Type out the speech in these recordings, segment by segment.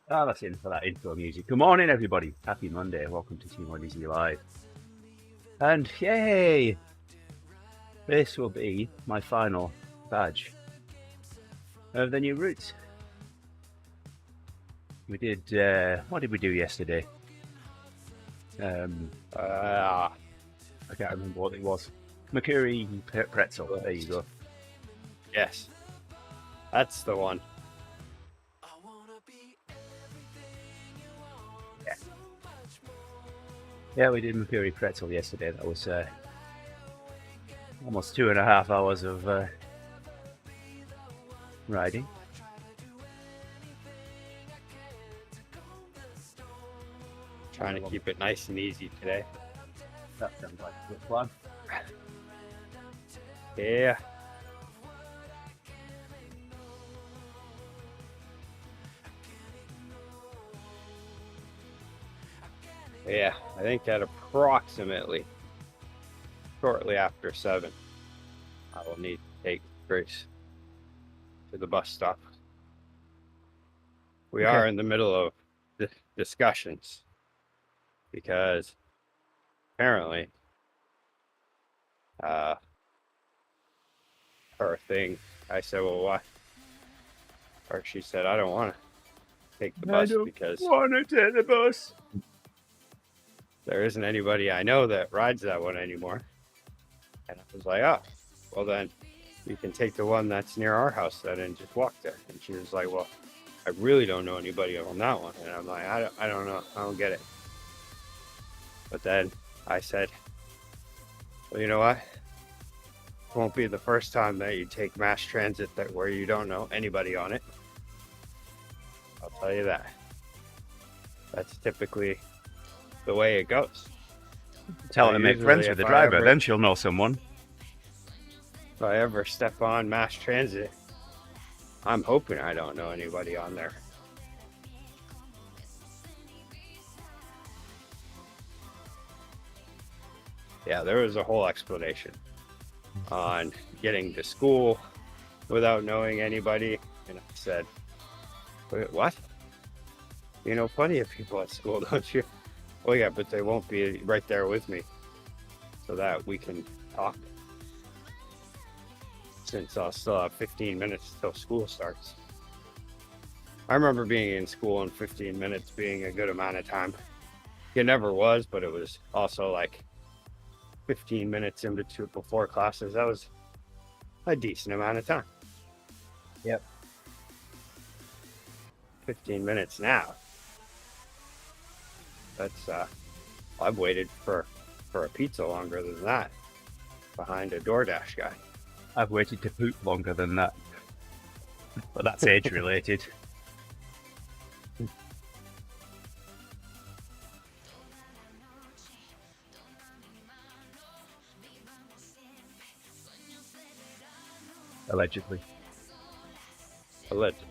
Ah, that's in for that intro music. Good morning, everybody. Happy Monday. Welcome to TeamODZ Live. And yay! This will be my final badge of the new routes. We did, what did we do yesterday? I can't remember what it was. Mercury pretzel. There you go. Yes, that's the one. Yeah, we did Mercury pretzel yesterday. That was almost 2.5 hours of riding. Trying to keep it nice and easy today. That sounds like a good plan. Yeah. Yeah, I think at approximately shortly after 7, I will need to take Grace to the bus stop. We are in the middle of discussions because apparently her thing, I said, well, why? Or she said, I don't want to take the bus because want to take the bus. There isn't anybody I know that rides that one anymore. And I was like, oh, well then you can take the one that's near our house then and just walk there. And she was like, well, I really don't know anybody on that one. And I'm like, I don't know. I don't get it. But then I said, well, you know what? It won't be the first time that you take mass transit where you don't know anybody on it. I'll tell you that. That's typically the way it goes. Tell her to make friends with the driver, then she'll know someone. If I ever step on mass transit, I'm hoping I don't know anybody on there. Yeah, there was a whole explanation on getting to school without knowing anybody. And I said, wait, what? You know plenty of people at school, don't you? Oh yeah, but they won't be right there with me so that we can talk. Since I'll still have 15 minutes till school starts. I remember being in school and 15 minutes being a good amount of time. It never was, but it was also like 15 minutes in between before classes. That was a decent amount of time. Yep. 15 minutes now. That's I've waited for a pizza longer than that behind a DoorDash guy. I've waited to poop longer than that, but that's age related. Allegedly. Allegedly.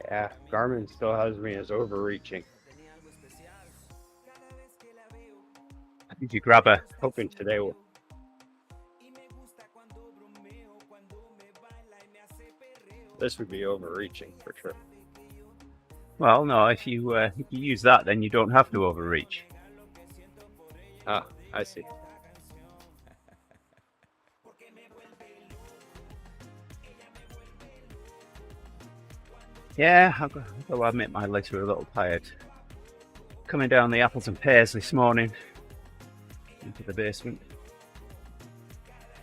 Yeah, Garmin still has me as overreaching. Did you grab her? Hoping today will. This would be overreaching for sure. Well, no. If you use that, then you don't have to overreach. Ah, I see. Yeah, I've got to admit my legs were a little tired. Coming down the apples and pears this morning into the basement.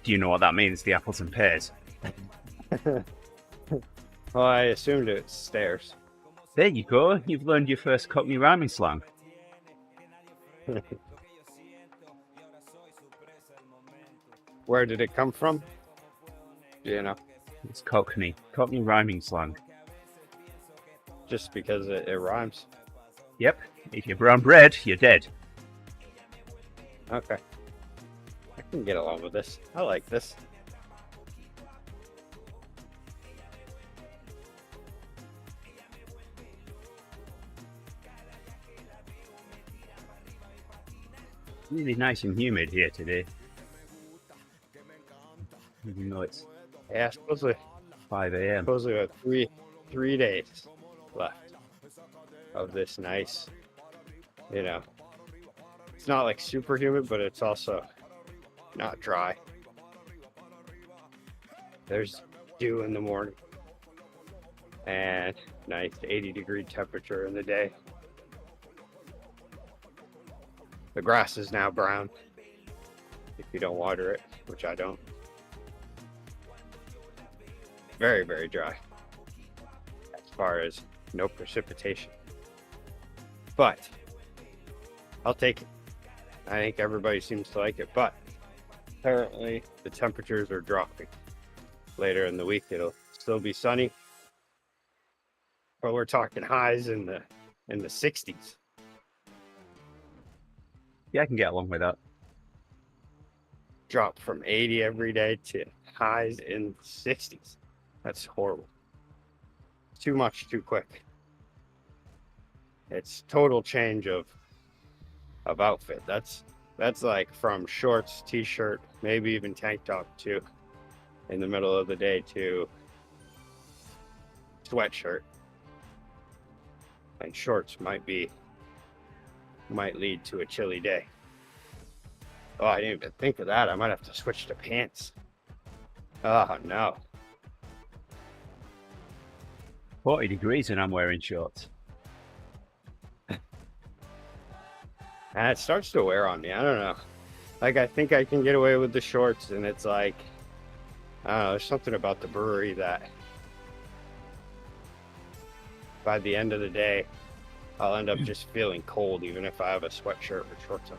Do you know what that means, the apples and pears? Well, I assumed it's stairs. There you go. You've learned your first Cockney rhyming slang. Where did it come from? Do you know? It's Cockney rhyming slang. Just because it rhymes. Yep. If you're brown bread, you're dead. Okay. I can get along with this. I like this. Really nice and humid here today. Even though it's Yeah, supposedly 5 a.m. we have three days left of this nice, you know, it's not like super humid, but it's also not dry. There's dew in the morning and nice 80-degree temperature in the day. The grass is now brown if you don't water it, which I don't. Very, very dry as far as no precipitation. But I'll take it. I think everybody seems to like it, but apparently the temperatures are dropping. Later in the week, it'll still be sunny, but we're talking highs in the 60s. Yeah, I can get along with that. Drop from 80 every day to highs in the 60s. That's horrible. Too much, too quick. It's total change of outfit. That's like from shorts, t-shirt, maybe even tank top to in the middle of the day to sweatshirt. And shorts might lead to a chilly day. Oh, I didn't even think of that. I might have to switch to pants. Oh no. 40 degrees and I'm wearing shorts. And it starts to wear on me. I don't know. Like, I think I can get away with the shorts, and it's like, I don't know, there's something about the brewery that by the end of the day, I'll end up just feeling cold, even if I have a sweatshirt or shorts on.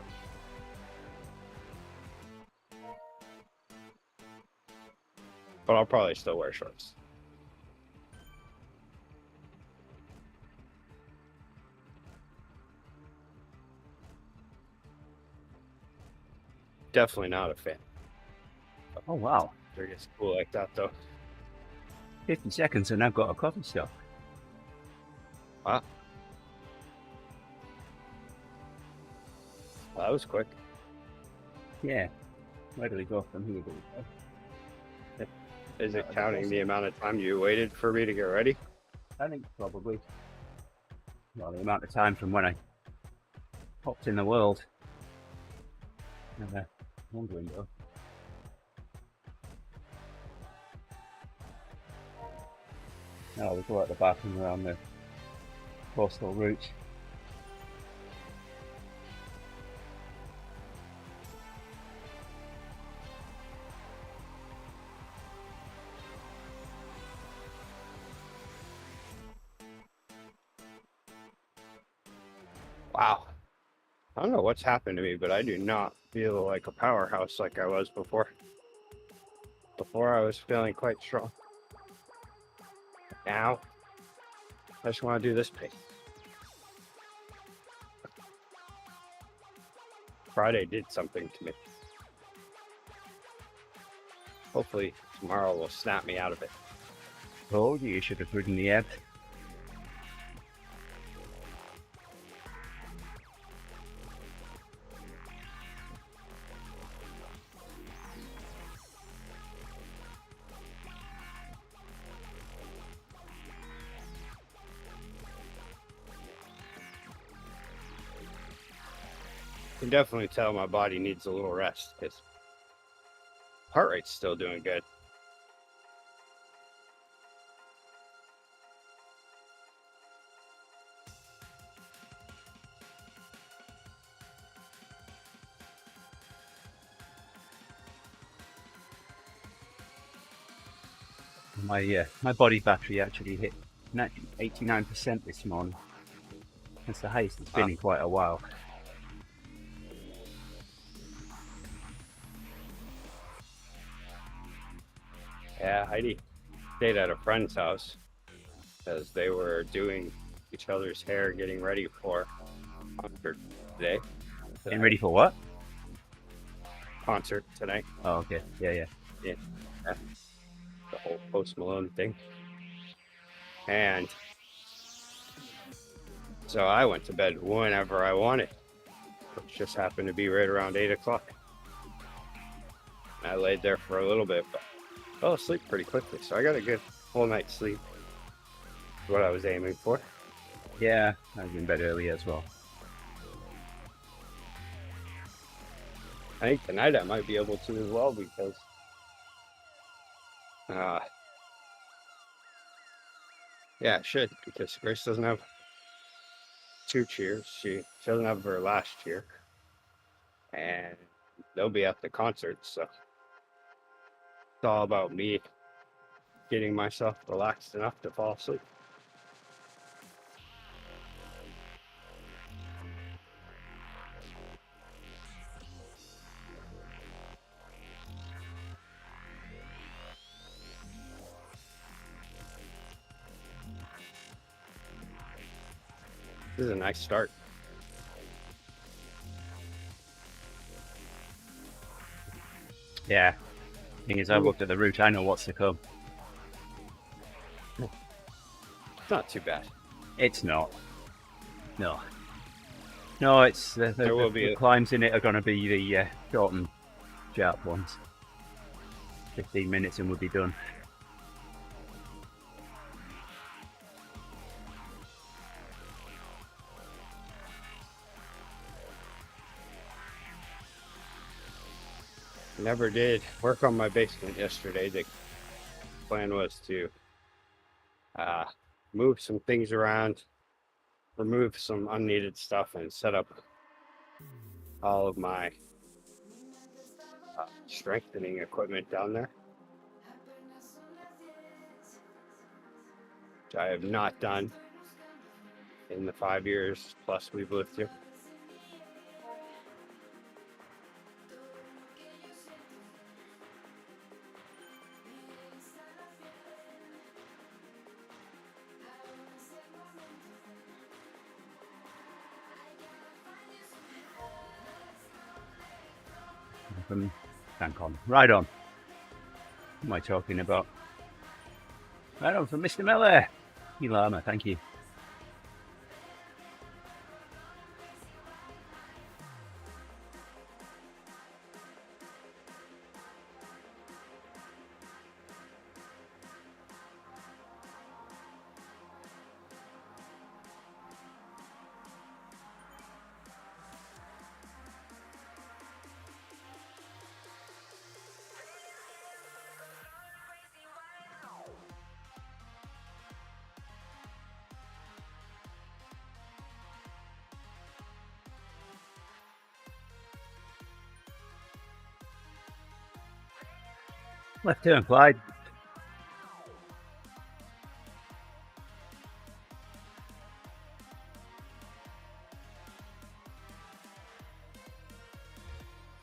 But I'll probably still wear shorts. Definitely not a fan. Oh, wow. It gets cool like that, though. 50 seconds and I've got a coffee stop. Wow. Well, that was quick. Yeah. Where do we go from here? Is it counting the amount of time you waited for me to get ready? I think probably. Well, the amount of time from when I popped in the world. Wondering though. Now we go out the back and around the coastal route. Wow. I don't know what's happened to me, but I do not feel like a powerhouse like I was before. Before I was feeling quite strong. Now, I just want to do this pace. Friday did something to me. Hopefully tomorrow will snap me out of it. Oh, you should have ridden the ebb. I can definitely tell my body needs a little rest because heart rate's still doing good. My body battery actually hit 89% this morning. That's the highest it's been in quite a while. Yeah, Heidi stayed at a friend's house because they were doing each other's hair, getting ready for concert today. Getting ready for what? Concert tonight. Oh, okay. Yeah. Yeah. The whole Post Malone thing. And so I went to bed whenever I wanted, which just happened to be right around 8 o'clock. I laid there for a little bit, but fell asleep pretty quickly. So I got a good full night's sleep. What I was aiming for. Yeah, I was in bed early as well. I think tonight I might be able to as well because yeah, I should, because Grace doesn't have 2 cheers. She doesn't have her last cheer. And they'll be at the concert, so it's all about me getting myself relaxed enough to fall asleep. This is a nice start. Yeah. Thing is, I looked at the route. I know what's to come. It's not too bad. It's not. No. No, it's the climbs in it are going to be the short and sharp ones. 15 minutes and we'll be done. Never did work on my basement yesterday. The plan was to move some things around, remove some unneeded stuff, and set up all of my strengthening equipment down there, which I have not done in the 5 years plus we've lived here. Thank on. Right on. What am I talking about? Right on from Mr. Miller. Ilama, thank you. Left turn, Clyde.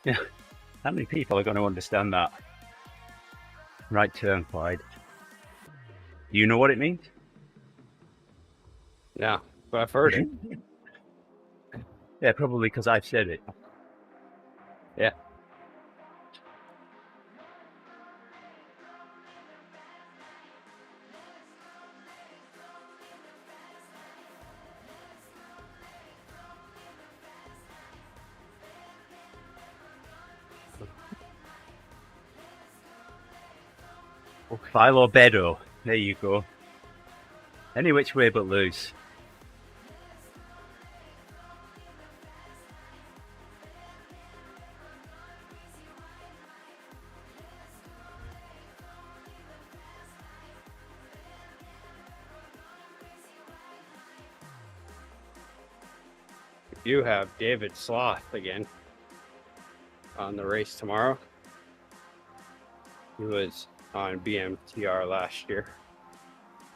Yeah, how many people are going to understand that? Right turn, Clyde. Do you know what it means? No, but I've heard it. Yeah, probably because I've said it. Yeah. Philo Bedo. There you go. Any which way but loose. You have David Sloth again on the race tomorrow. He was on BMTR last year.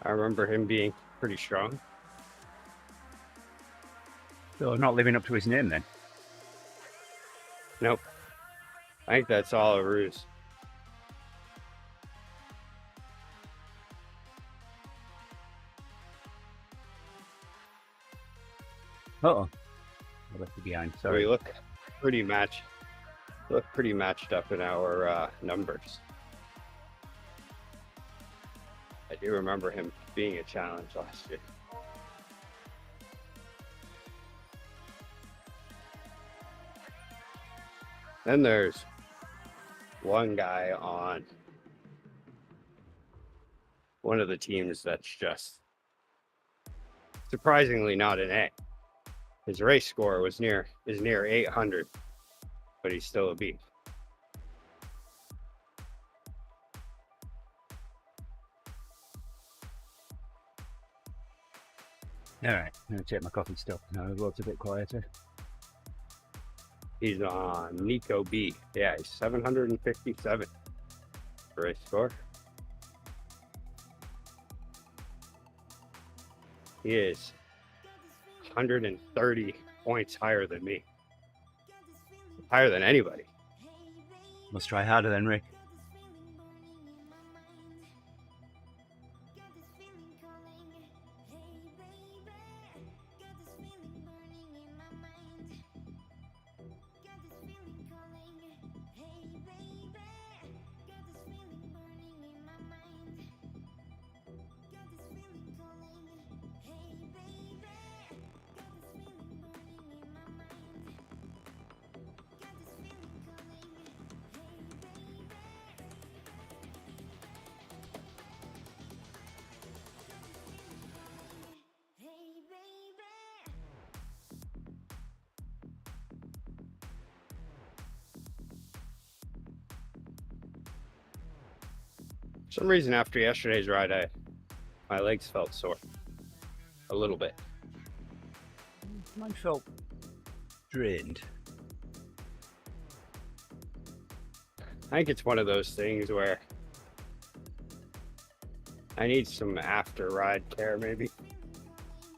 I remember him being pretty strong. So not living up to his name then? Nope. I think that's all a ruse. Oh, I left you behind. We Sorry. look pretty matched. Look pretty matched up in our numbers. I do remember him being a challenge last year. Then there's one guy on one of the teams that's just surprisingly not an A. His race score is near 800, but he's still a B. All right, I'm going to check my coffee still. Now the world's a bit quieter. He's on Nico B. Yeah, he's 757 for race score. He is 130 points higher than me. Higher than anybody. Must try harder then, Rick. For some reason, after yesterday's ride, my legs felt sore. A little bit. Mine felt drained. I think it's one of those things where I need some after ride care, maybe.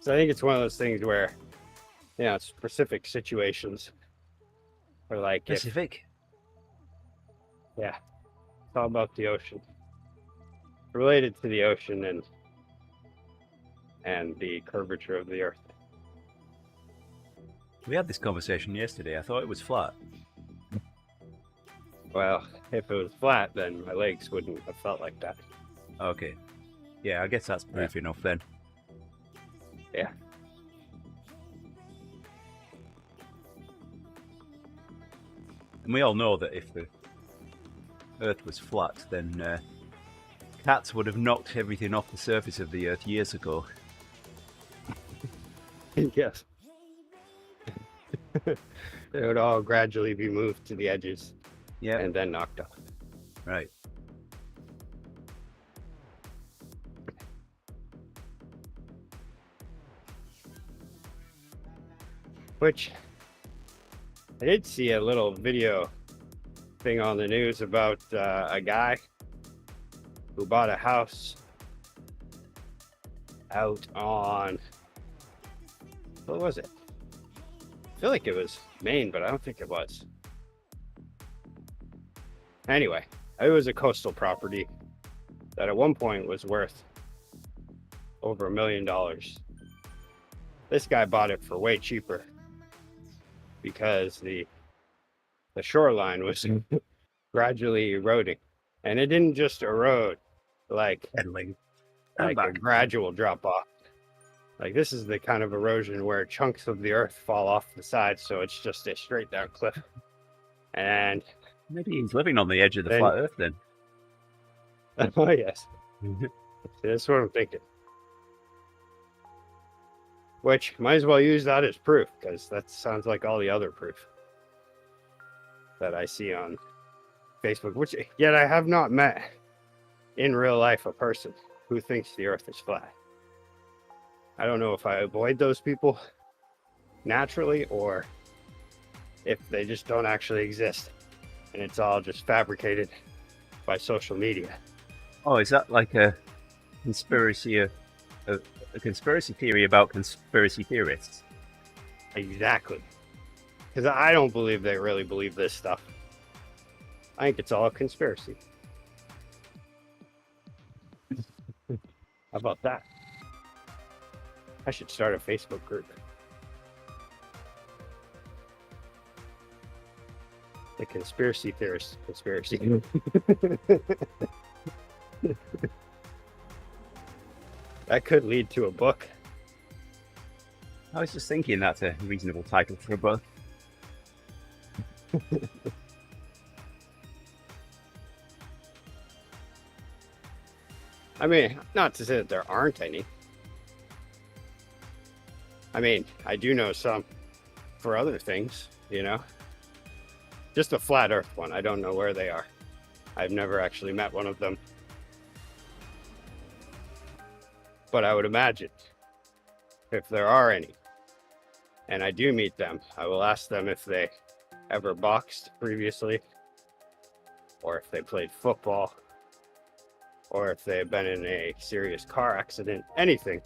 So I think it's one of those things where, you know, specific situations. Or like Pacific? Yeah. It's all about the ocean. Related to the ocean and the curvature of the earth. We had this conversation yesterday. I thought it was flat. Well, if it was flat, then my legs wouldn't have felt like that. Okay. Yeah, I guess that's proof enough then. Yeah. And we all know that if the Earth was flat, then cats would have knocked everything off the surface of the Earth years ago. Yes. They would all gradually be moved to the edges. Yeah. And then knocked off. Right. Which I did see a little video thing on the news about a guy who bought a house out on, what was it? I feel like it was Maine, but I don't think it was. Anyway, it was a coastal property that at one point was worth over $1 million. This guy bought it for way cheaper because the shoreline was gradually eroding, and it didn't just erode like a gradual drop off. Like, this is the kind of erosion where chunks of the earth fall off the side, so it's just a straight down cliff. And maybe he's living on the edge of the flat Earth then. Oh yes, that's what I'm thinking. Which might as well use that as proof, because that sounds like all the other proof that I see on Facebook, which yet I have not met in real life a person who thinks the earth is flat. I don't know if I avoid those people naturally or if they just don't actually exist and it's all just fabricated by social media. Oh, is that like a conspiracy, a conspiracy theory about conspiracy theorists? Exactly. Because I don't believe they really believe this stuff. I think it's all a conspiracy. How about that? I should start a Facebook group. The conspiracy theorist conspiracy. That could lead to a book. I was just thinking that's a reasonable title for a book. I mean, not to say that there aren't any. I mean, I do know some for other things, you know. Just a flat earth one. I don't know where they are. I've never actually met one of them. But I would imagine if there are any, and I do meet them, I will ask them if they ever boxed previously, or if they played football, or if they've been in a serious car accident, anything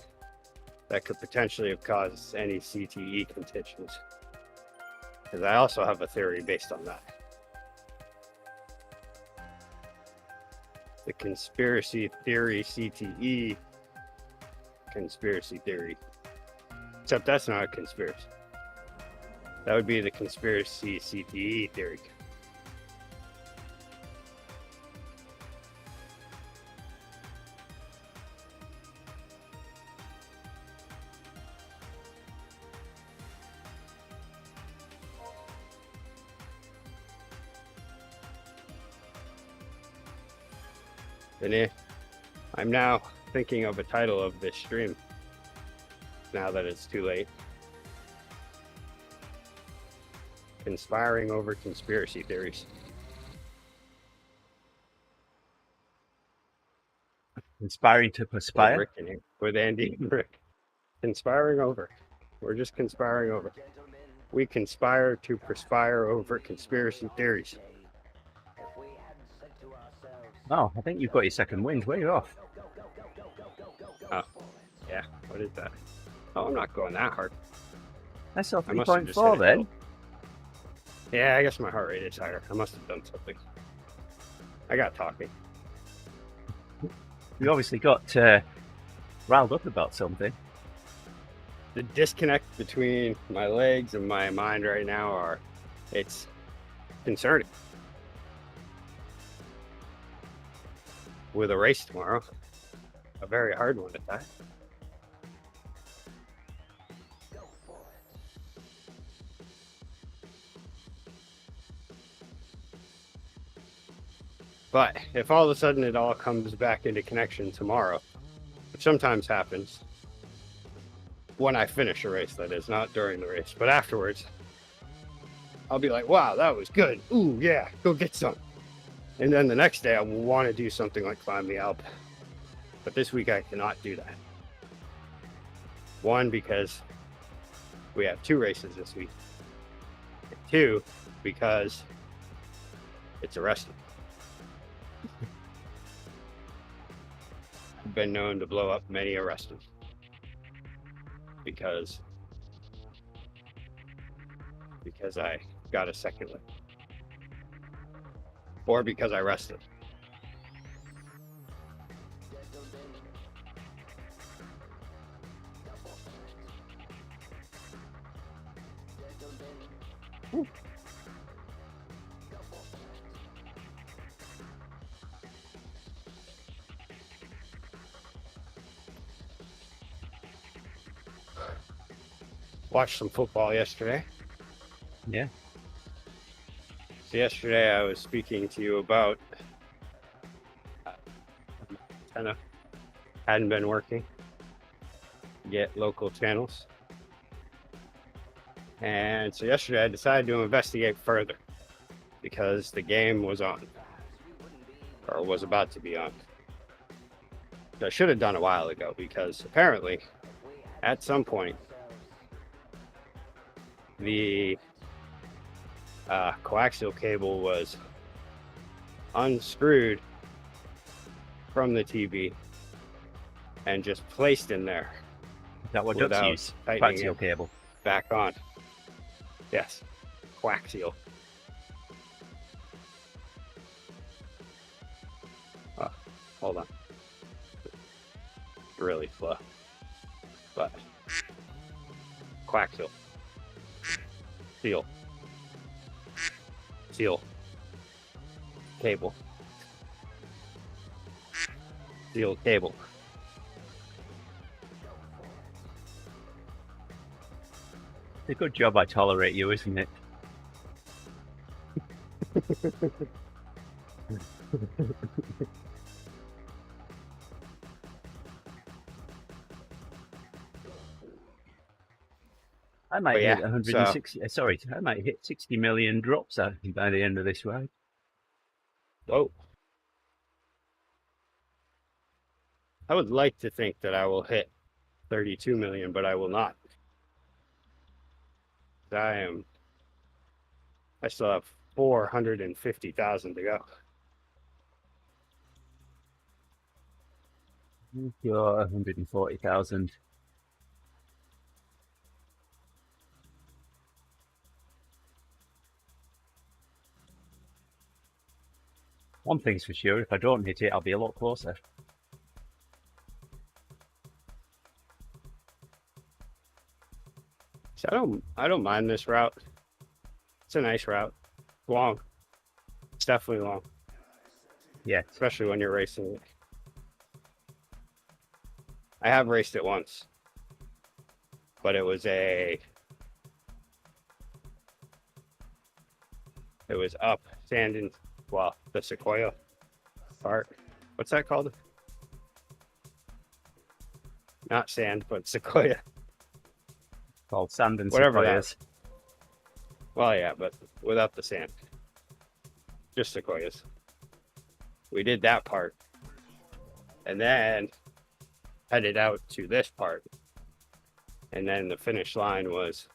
that could potentially have caused any CTE conditions. Because I also have a theory based on that. The conspiracy theory CTE conspiracy theory. Except that's not a conspiracy. That would be the conspiracy CTE theory. And I'm now thinking of a title of this stream, now that it's too late. Conspiring over conspiracy theories. Inspiring to perspire. Rick in here, with Andy and Rick. Conspiring over. We're just conspiring over. We conspire to perspire over conspiracy theories. Oh, I think you've got your second wind. Where are you off? Oh, yeah. What is that? Oh, I'm not going that hard. I saw I must have just 3.4 hit it then. low. Yeah, I guess my heart rate is higher. I must have done something. I got talking. You obviously got riled up about something. The disconnect between my legs and my mind right now it's concerning. With a race tomorrow, a very hard one at that. But if all of a sudden it all comes back into connection tomorrow, which sometimes happens, when I finish a race, that is, not during the race, but afterwards, I'll be like, wow, that was good. Ooh, yeah, go get some. And then the next day I will want to do something like climb the Alp. But this week I cannot do that. One, because we have 2 races this week. And 2, because it's arrested. I've been known to blow up many arrested. Because I got a second lip. Or because I rested. Watched some football yesterday. Yeah. So yesterday I was speaking to you about antenna hadn't been working. Get local channels. And so yesterday I decided to investigate further because the game was on, or was about to be on. I should have done a while ago because apparently at some point the coaxial cable was unscrewed from the TV and just placed in there. Is that what ducks use? Coaxial cable. Back on. Yes. Coaxial. Oh, hold on. Really slow. But coaxial. Steel. steel cable. Steel cable. It's a good job I tolerate you, isn't it? I might But yeah, hit 160. Sorry, I might hit 60 million drops by the end of this ride. whoa. I would like to think that I will hit 32 million, but I will not. I still have 450,000 to go. You're 140,000. One thing's for sure, if I don't hit it, I'll be a lot closer. So I don't mind this route. It's a nice route. Long. It's definitely long, Yeah. especially when you're racing it. I have raced it once, but it was up sand and the Sequoia part. What's that called? Not sand, but Sequoia. Called sand and Whatever sequoias. Well, yeah, but without the sand. Just Sequoias. We did that part. And then headed out to this part. And then the finish line was,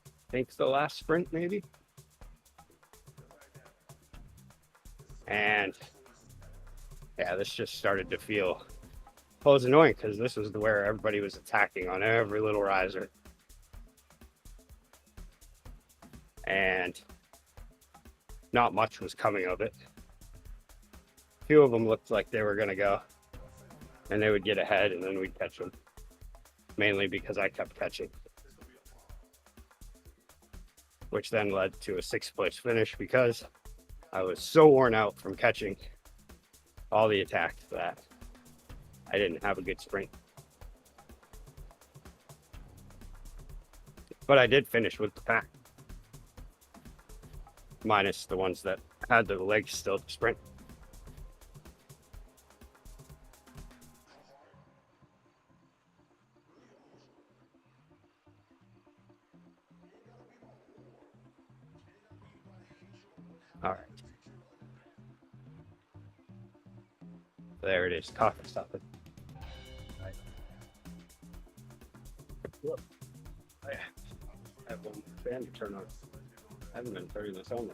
I think, the last sprint, maybe? And yeah, this just started to feel, well, it was annoying because this was where everybody was attacking on every little riser. And not much was coming of it. A few of them looked like they were going to go, and they would get ahead, and then we'd catch them. Mainly because I kept catching. Which then led to a 6th place finish because I was so worn out from catching all the attacks that I didn't have a good sprint. But I did finish with the pack. Minus the ones that had the legs still to sprint. All right. There it is. Coffee stopping. Right. Look. I have one fan to turn on. I haven't been turning this on.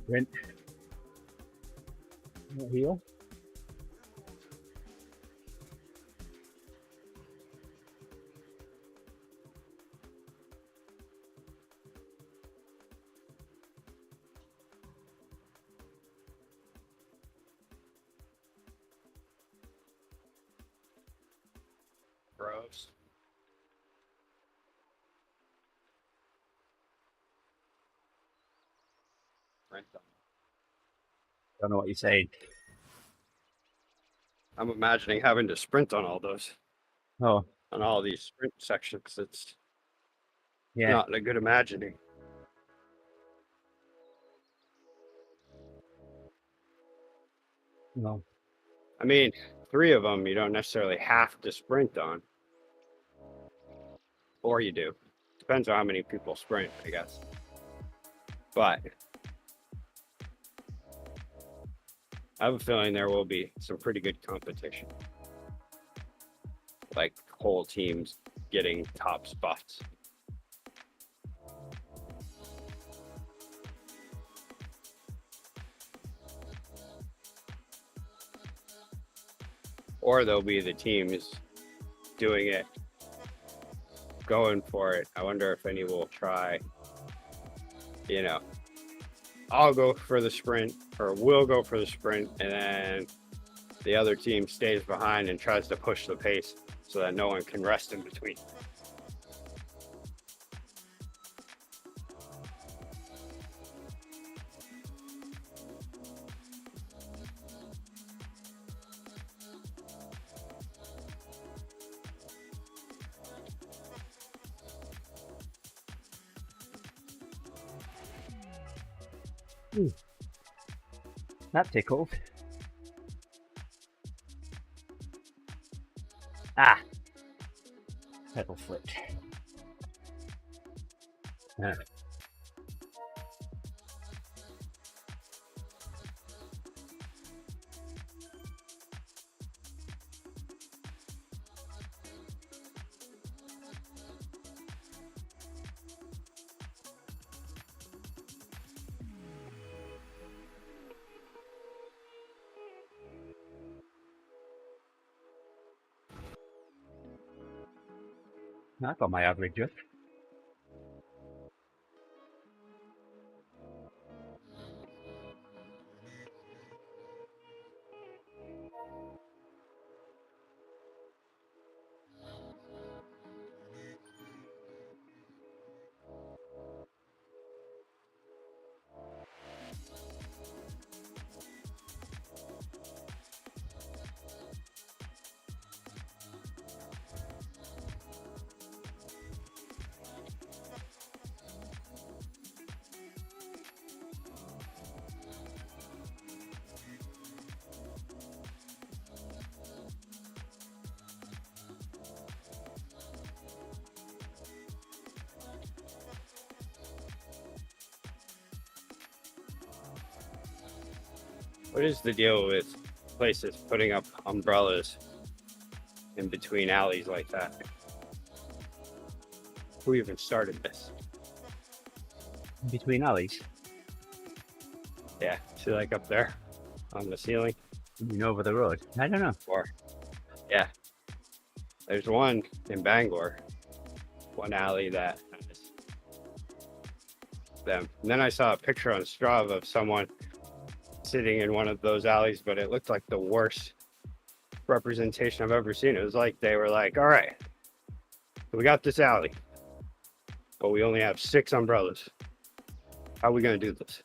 Sprint. Not here. Gross. Don't know what you're saying. I'm imagining having to sprint on all those, Oh, on all these sprint sections. It's yeah. not a good imagining. No. I mean, 3 of them you don't necessarily have to sprint on. Or you do. Depends on how many people sprint, I guess. But I have a feeling there will be some pretty good competition. Like whole teams getting top spots. Or there'll be the teams doing it, going for it. I wonder if any will try, you know, I'll go for the sprint, or we'll go for the sprint, and then the other team stays behind and tries to push the pace so that no one can rest in between. Ooh. That tickled. Ah! Pedal flipped. Ah. I got my average up. What is the deal with places putting up umbrellas in between alleys like that? Who even started this? Between alleys? Yeah, see, like up there on the ceiling? You know, over the road? I don't know. Or, yeah. There's one in Bangor, one alley that has them. And then I saw a picture on Strava of someone sitting in one of those alleys, but it looked like the worst representation I've ever seen. It was like they were like, all right, we got this alley, but we only have 6 umbrellas. How are we going to do this?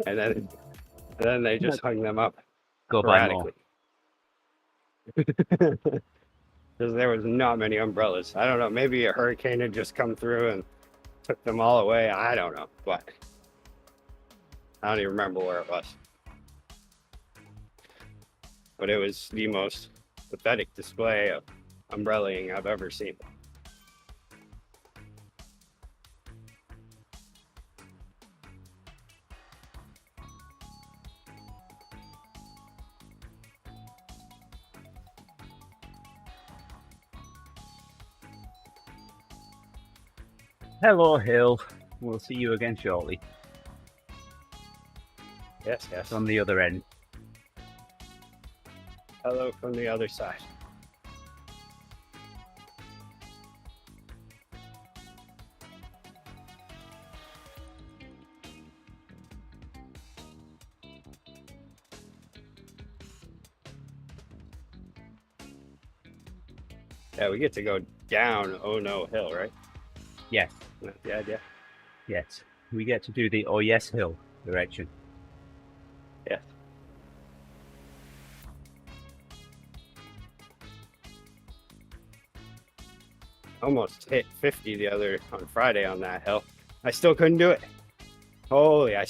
And then they just hung them up Go buy more. because there was not many umbrellas. I don't know, maybe a hurricane had just come through and took them all away. I don't know, but I don't even remember where it was. But it was the most pathetic display of umbrellaing I've ever seen. Hello, Hill. We'll see you again shortly. Yes, yes. From the other end. Hello from the other side. Yeah, we get to go down Oh No Hill, right? Yes. That's the idea. Yes. We get to do the Oh Yes Hill direction. Yes. Almost hit 50 on Friday on that hill. I still couldn't do it. Holy, I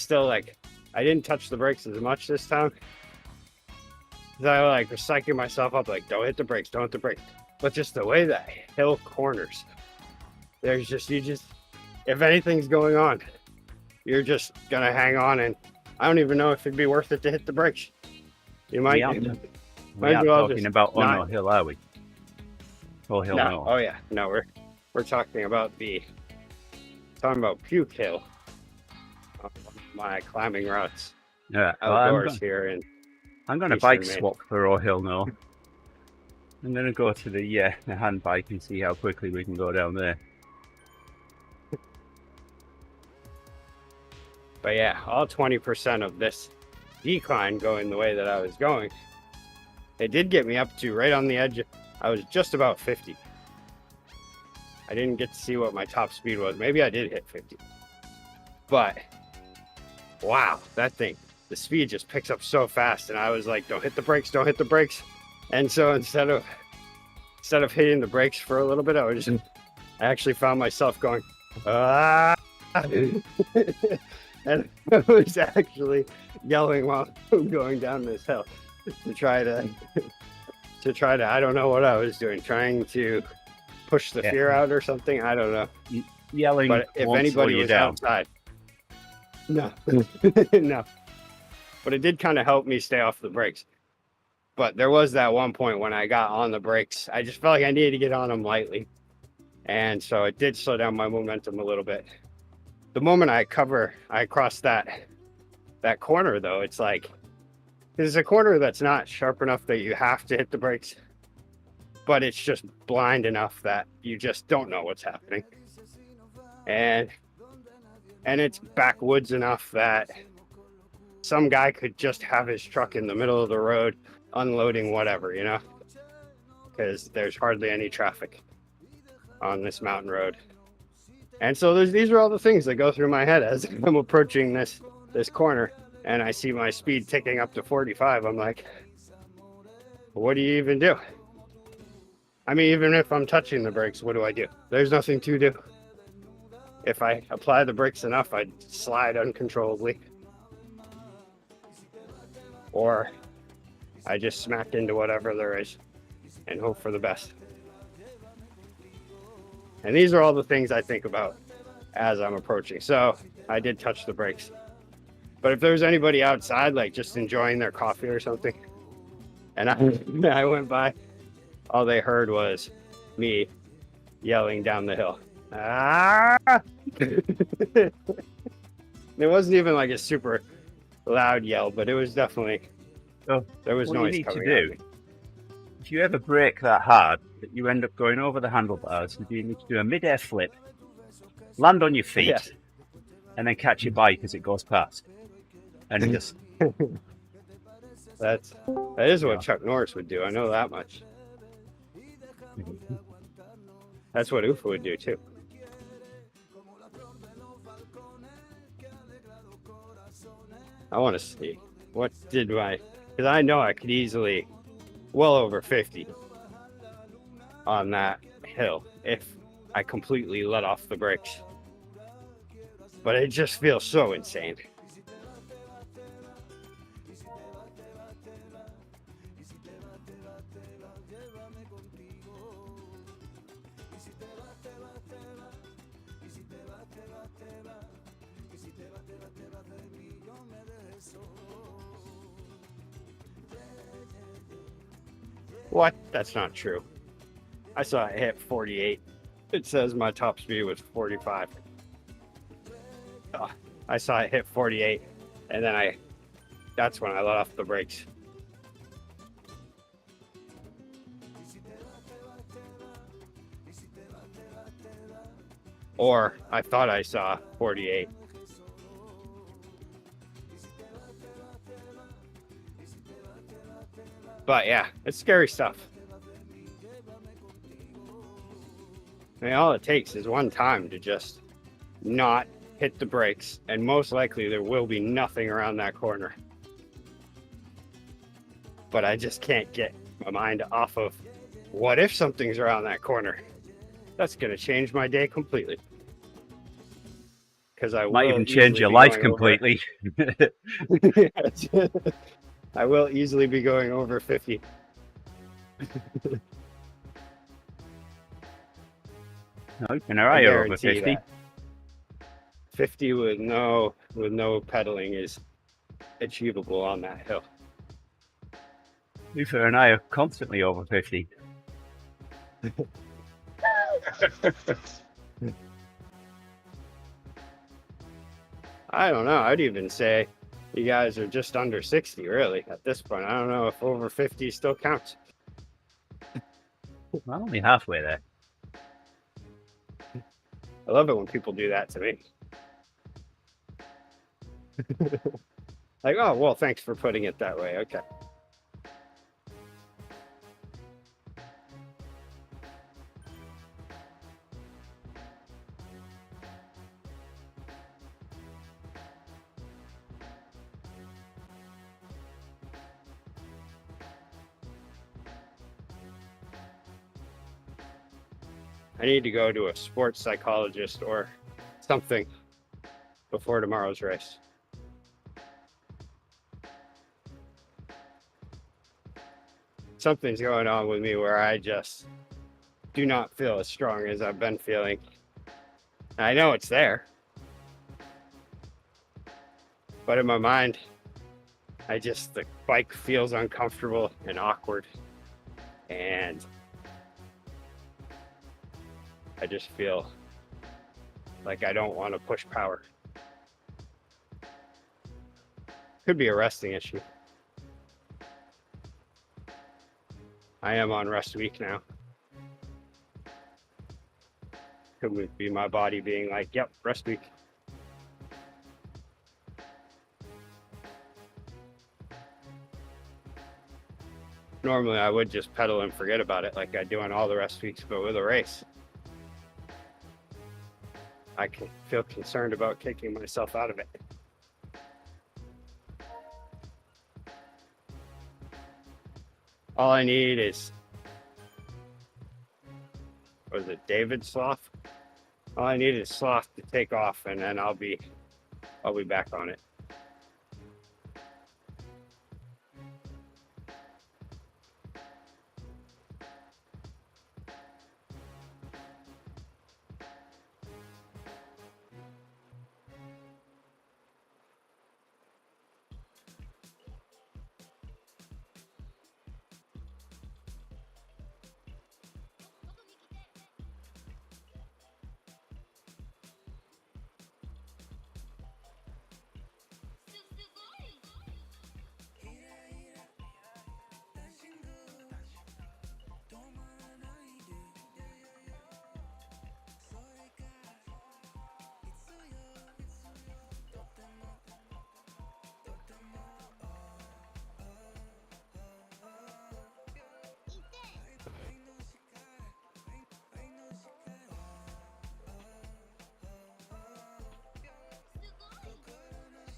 didn't touch the brakes as much this time. I was psyching myself up, like, don't hit the brakes, don't hit the brakes. But just the way that hill corners, if anything's going on, you're just gonna hang on, and I don't even know if it'd be worth it to hit the brakes. You might. We aren't as well talking just about not- Ono Hill, are we? Or Hill No. no. Oh yeah. No, we're talking about Puke Hill. On one of my climbing routes Yeah, outdoors here, and I'm going to Eastern bike Maine. swap for O'Hill Hill now. I'm going to go to the hand bike and see how quickly we can go down there. But yeah, all 20% of this decline going the way that I was going, it did get me up to right on the edge. I was just about 50. I didn't get to see what my top speed was. Maybe I did hit 50. But wow, that thing, the speed just picks up so fast. And I was like, don't hit the brakes, don't hit the brakes. And so instead of hitting the brakes for a little bit, I actually found myself going, ah. And I was actually yelling while going down this hill to try to, I don't know what I was doing, trying to push the fear out or something. I don't know. Yelling, but if anybody was outside, no, no. But it did kind of help me stay off the brakes. But there was that one point when I got on the brakes, I just felt like I needed to get on them lightly. And so it did slow down my momentum a little bit. The moment I cross that corner, though, it's like, there's a corner that's not sharp enough that you have to hit the brakes, but it's just blind enough that you just don't know what's happening. And it's backwoods enough that some guy could just have his truck in the middle of the road unloading whatever, you know, because there's hardly any traffic on this mountain road. And so these are all the things that go through my head as I'm approaching this corner, and I see my speed ticking up to 45. I'm like, what do you even do? I mean, even if I'm touching the brakes, what do I do? There's nothing to do. If I apply the brakes enough, I'd slide uncontrollably. Or I just smack into whatever there is and hope for the best. And these are all the things I think about as I'm approaching. So I did touch the brakes. But if there's anybody outside, like just enjoying their coffee or something, and I went by, all they heard was me yelling down the hill. Ah! It wasn't even like a super loud yell, but it was definitely, there was noise you need coming to do, if you ever brake that hard that you end up going over the handlebars, you need to do a mid-air flip, land on your feet, and then catch your bike as it goes past. And just... That is what Chuck Norris would do. I know that much. That's what Ufa would do too. I want to see what did because I know I could easily well over 50 on that hill if I completely let off the brakes. But it just feels so insane. What? That's not true. I saw it hit 48. It says my top speed was 45. I saw it hit 48, and then that's when I let off the brakes. Or I thought I saw 48. But yeah, it's scary stuff. I mean, all it takes is one time to just not hit the brakes, and most likely there will be nothing around that corner. But I just can't get my mind off of what if something's around that corner. That's going to change my day completely. Because I might even change your life completely. I will easily be going over 50. No, you can arrive over 50. 50 with no pedaling is achievable on that hill. Luther and I are constantly over 50. I don't know. I'd even say you guys are just under 60, really, at this point. I don't know if over 50 still counts. I'm only halfway there. I love it when people do that to me. Like, oh, well, thanks for putting it that way. Okay. I need to go to a sports psychologist or something before tomorrow's race. Something's going on with me where I just do not feel as strong as I've been feeling. I know it's there, but in my mind, the bike feels uncomfortable and awkward, and I just feel like I don't want to push power. Could be a resting issue. I am on rest week now. Could be my body being like, yep, rest week. Normally I would just pedal and forget about it like I do on all the rest weeks, but with a race, I can feel concerned about kicking myself out of it. All I need is, was it David Sloth? All I need is Sloth to take off, and then I'll be back on it.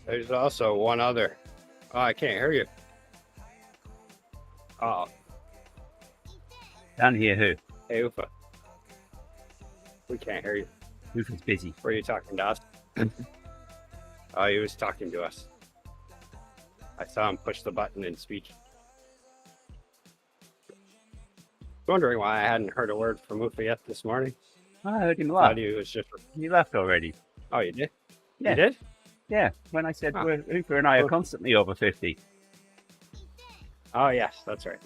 There's also one other. Oh, I can't hear you. Oh. Can't hear who? Hey, Ufa. We can't hear you. Ufa's busy. Were you talking to us? Oh, he was talking to us. I saw him push the button and speak. Wondering why I hadn't heard a word from Ufa yet this morning. I heard him laugh. Thought he was just... He left already. Oh, you did? Yeah. You did? Yeah, when I said Oh. Ufa and I are constantly over 50. Oh, yes, that's right.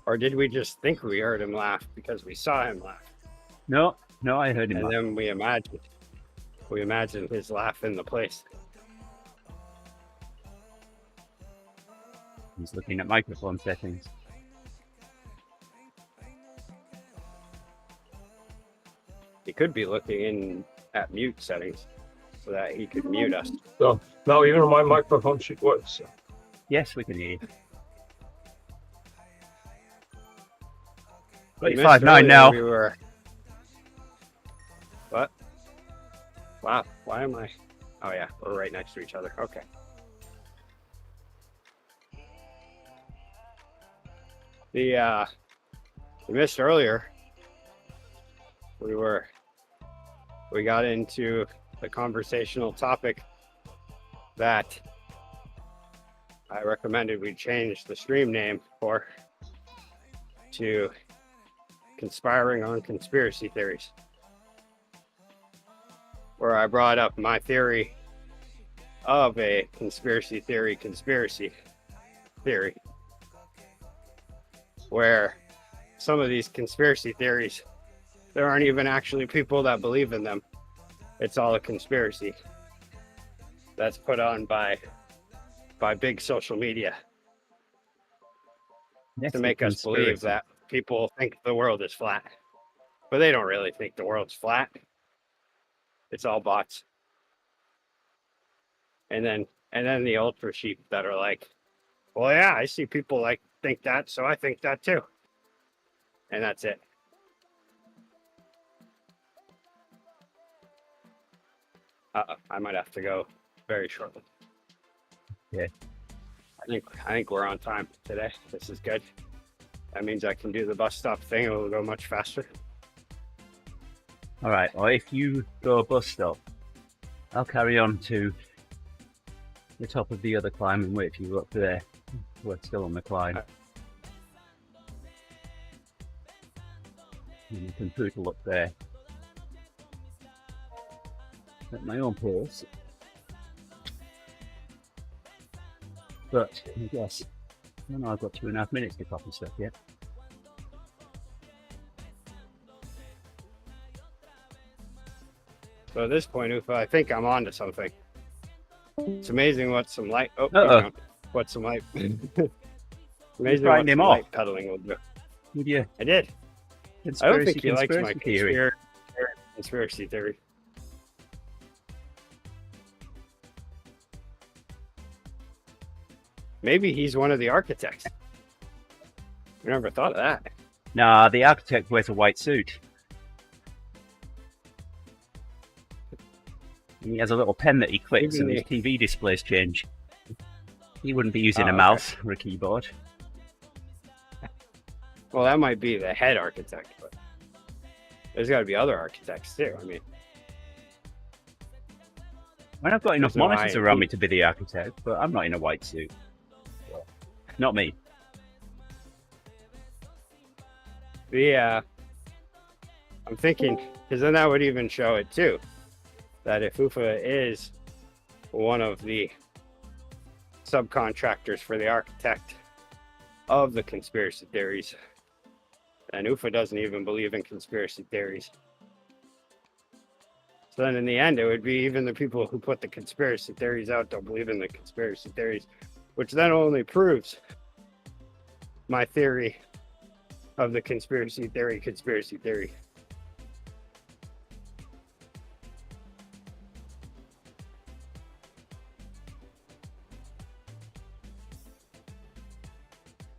Or did we just think we heard him laugh because we saw him laugh? No, I heard him And laugh. then we imagined his laugh in the place. He's looking at microphone settings. He could be looking in at mute settings so that he could mute us. So now even on my microphone should work. So. Yes, we can hear you. We missed 25.9 earlier, now. We were... What? Wow, why am I... Oh yeah, we're right next to each other. Okay. We missed earlier. We got into the conversational topic that I recommended we change the stream name to Conspiring on Conspiracy Theories. where I brought up my theory of a conspiracy theory, where some of these conspiracy theories, there aren't even actually people that believe in them. It's all a conspiracy that's put on by big social media to make us believe that people think the world is flat. But they don't really think the world's flat. It's all bots. And then the ultra sheep that are like, well, yeah, I see people like think that, so I think that too. And that's it. I might have to go very shortly. Yeah. I think we're on time today. This is good. That means I can do the bus stop thing. It will go much faster. All right. Well, if you go bus stop, I'll carry on to the top of the other climb and wait for you up there. We're still on the climb. And you can poodle up there at my own pace. But I guess I don't know, I've got 2.5 minutes to copy stuff yet. So at this point, Ufa, I think I'm on to something. It's amazing what some light. Oh, what some light. Amazing what some light pedaling will do. Would you? I did. I don't think he likes my theory. Conspiracy theory. Maybe he's one of the architects. I never thought of that. Nah, the architect wears a white suit. And he has a little pen that he clicks and his TV displays change. He wouldn't be using a mouse or a keyboard. Well, that might be the head architect, but there's got to be other architects too. I mean, I've got enough monitors around me to be the architect, but I'm not in a white suit. Not me. Yeah, I'm thinking, because then that would even show it too, that if Ufa is one of the subcontractors for the architect of the conspiracy theories, then Ufa doesn't even believe in conspiracy theories. So then in the end, it would be even the people who put the conspiracy theories out don't believe in the conspiracy theories, which then only proves my theory of the conspiracy theory.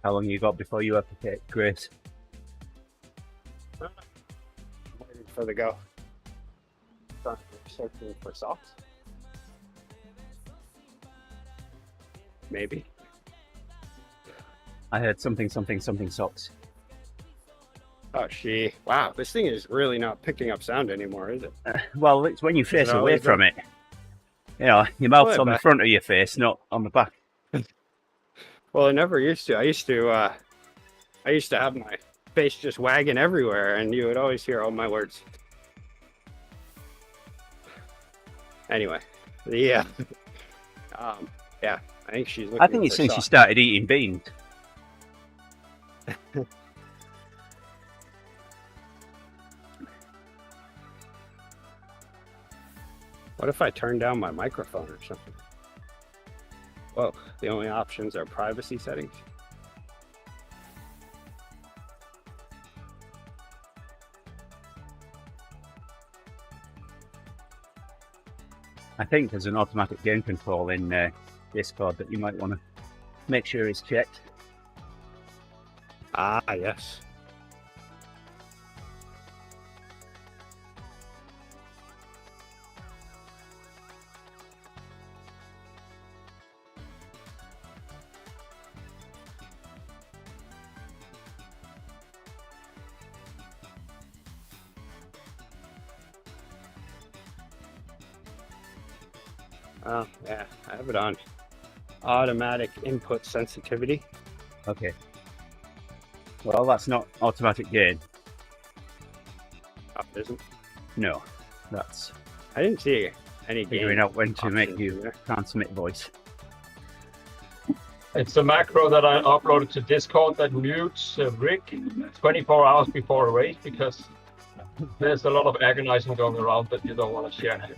How long you got before you have to take Grace? I'm waiting for the go. Searching for socks. Maybe. I heard something socks. Oh, wow, this thing is really not picking up sound anymore, is it? Well, it's when you face away from it. You know, your mouth's on the front of your face, not on the back. Well, I never used to. I used to have my face just wagging everywhere, and you would always hear all my words. Anyway, yeah, I think she's looking. I think it's since she started eating beans. What if I turn down my microphone or something? Whoa, the only options are privacy settings. I think there's an automatic gain control in Discord that you might want to make sure is checked. Ah, yes. Oh, yeah, I have it on automatic input sensitivity. Okay. Well, that's not automatic gain. Oh, it isn't? No, that's I didn't see any Figuring game out when to make options you either. transmit voice. It's a macro that I uploaded to Discord that mutes Rick 24 hours before a race because there's a lot of agonizing going around that you don't want to share.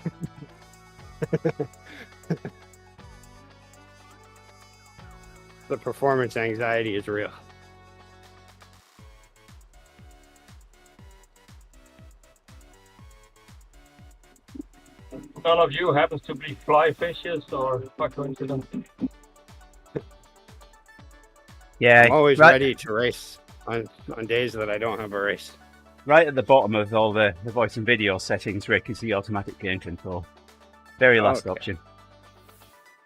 The performance anxiety is real. None of you happens to be fly fishers or by coincidence? Yeah, I'm always right, ready to race on days that I don't have a race. right at the bottom of all the voice and video settings, Rick, is the automatic game control. Very last Okay. option.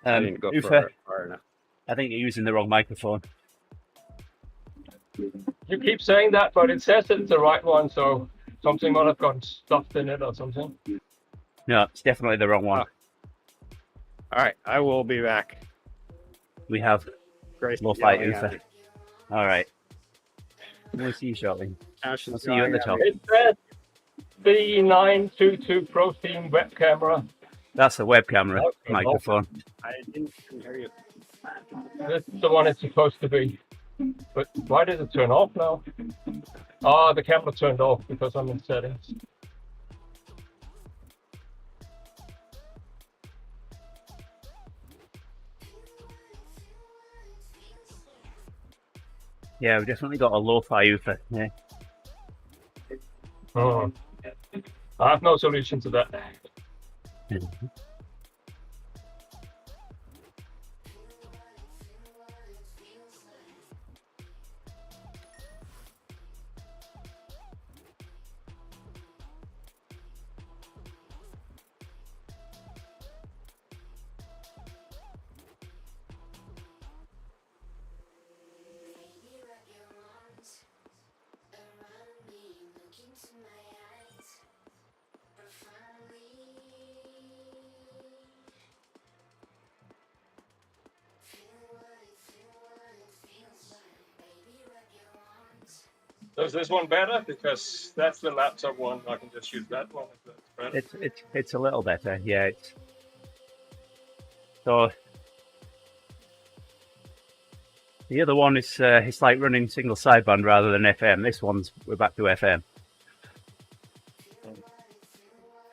I didn't go Ufa, far enough. I think you're using the wrong microphone. You keep saying that, but it says it's the right one, so something might have gotten stuffed in it or something. No, it's definitely the wrong one. All right, I will be back. We have Grace lo-fi yelling at Ufa. me. All right. We'll see you shortly. Ash is I'll see you at the yelling top. It says B922 Pro Team web camera. That's the web camera Okay, microphone. I didn't hear you. This is the one it's supposed to be. But why did it turn off now? Ah, the camera turned off because I'm in settings. Yeah, we've definitely got a lo-fi Ufa. Yeah. Oh. I have no solution to that. Does this one better? Because that's the laptop one. I can just use that one. If that's better. It's a little better. Yeah. It's... So the other one is it's like running single sideband rather than FM. This one's we're back to FM.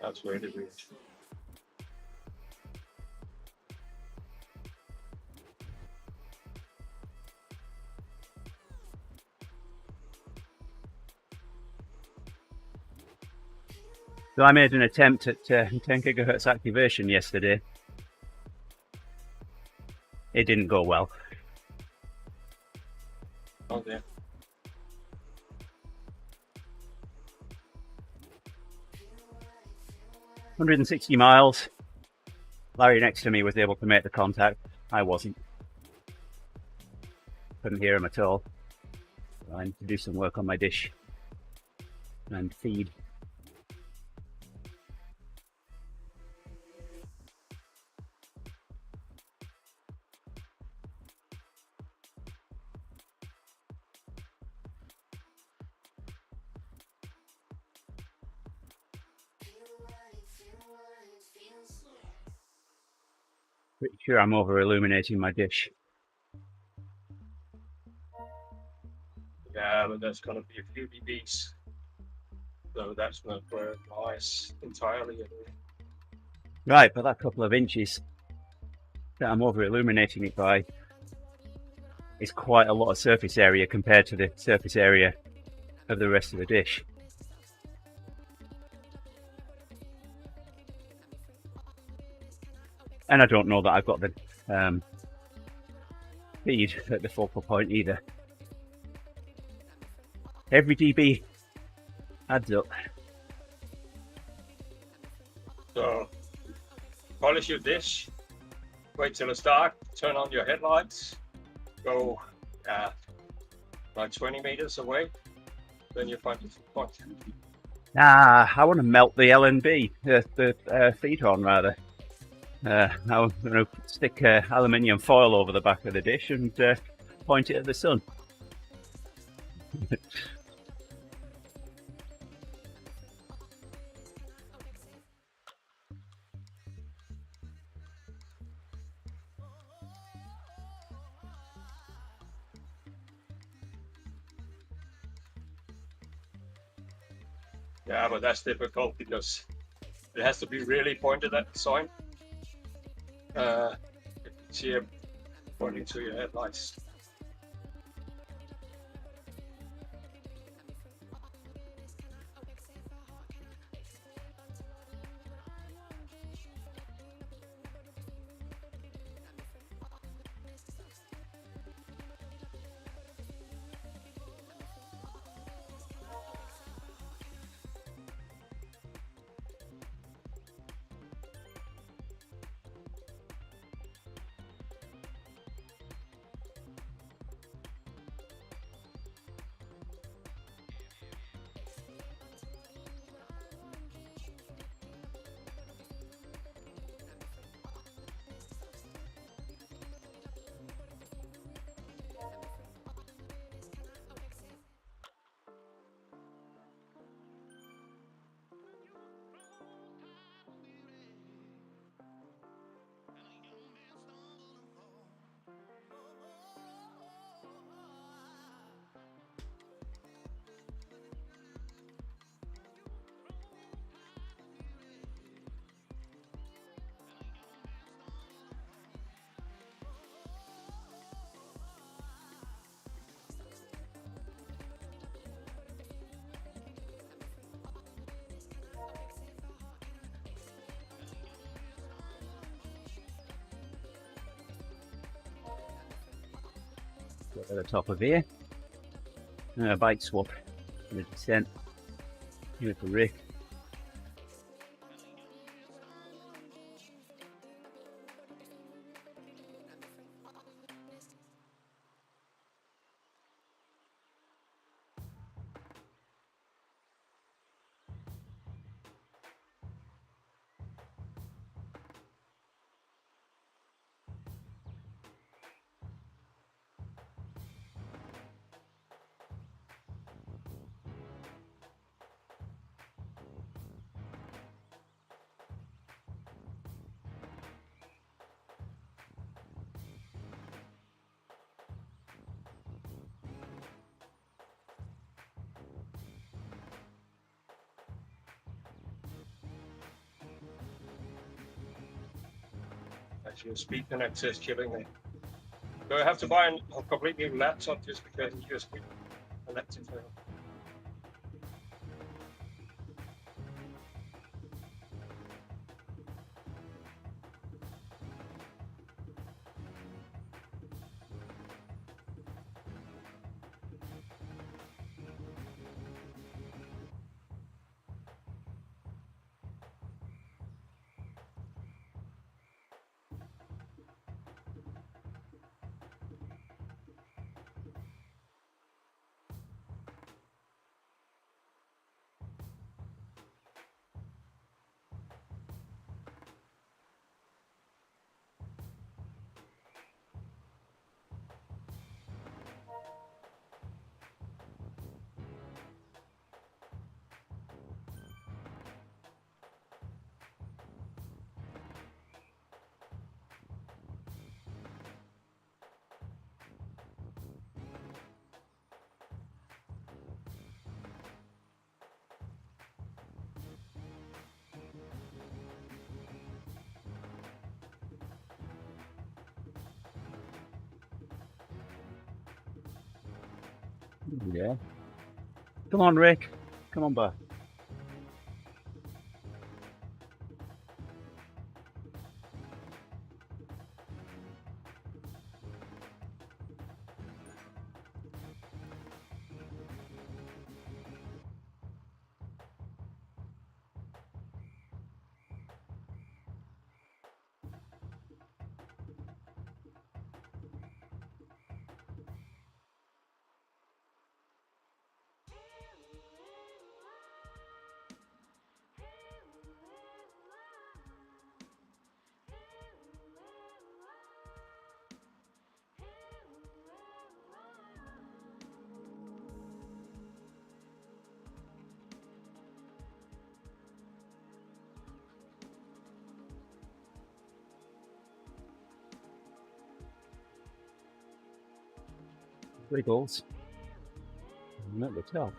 That's really weird. So I made an attempt at 10 gigahertz activation yesterday. It didn't go well. Oh dear. $160 miles. Larry next to me was able to make the contact. I wasn't. Couldn't hear him at all. So I need to do some work on my dish and feed. Pretty sure I'm over illuminating my dish. Yeah, but there's going to be a few dBs. So that's not where lies entirely. Right, but that couple of inches that I'm over illuminating it by is quite a lot of surface area compared to the surface area of the rest of the dish. And I don't know that I've got the feed at the focal point either. Every dB adds up. So polish your dish, wait till it's dark, turn on your headlights, go like 20 meters away, then you find your point. I want to melt the LNB, the feed horn rather. I'm going to stick aluminium foil over the back of the dish and point it at the sun. Yeah, but that's difficult because it has to be really pointed at the sign. You can see it pointing to your headlights. Got to the top of here. Bike swap for the descent. Here for Rick. As your speed connector is killing me. Do I have to buy a complete new laptop just because your speed connector failed? Yeah. Come on, Rick. Come on, bud. Three goals. And at the top.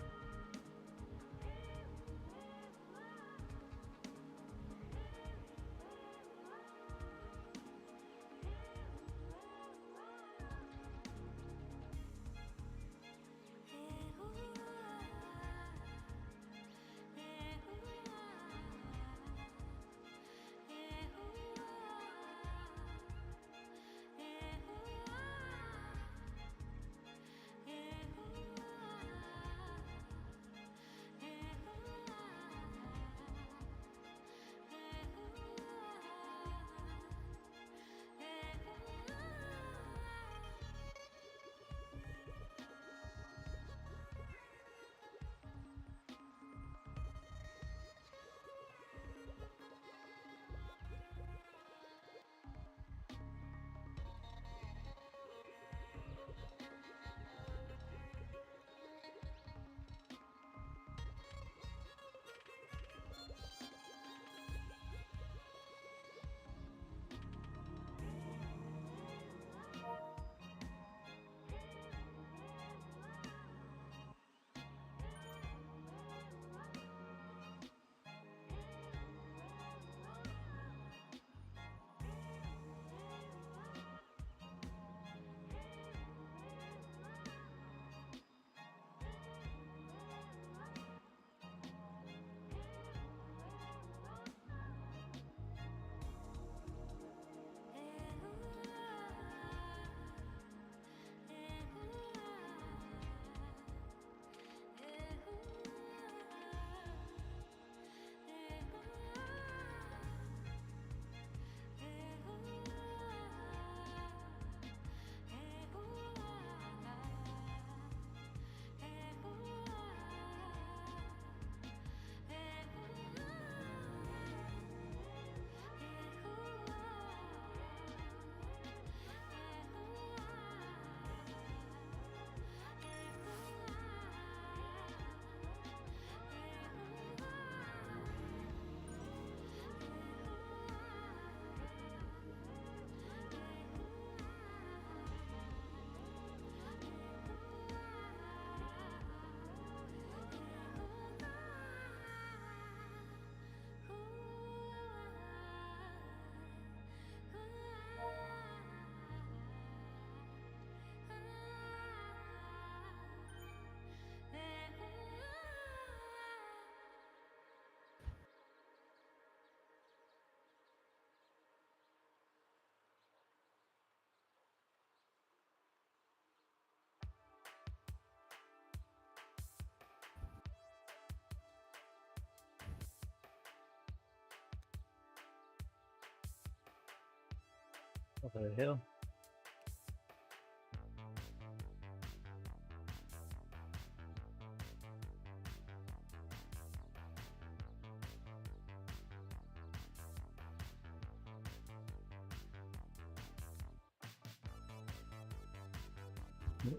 Top of the hill.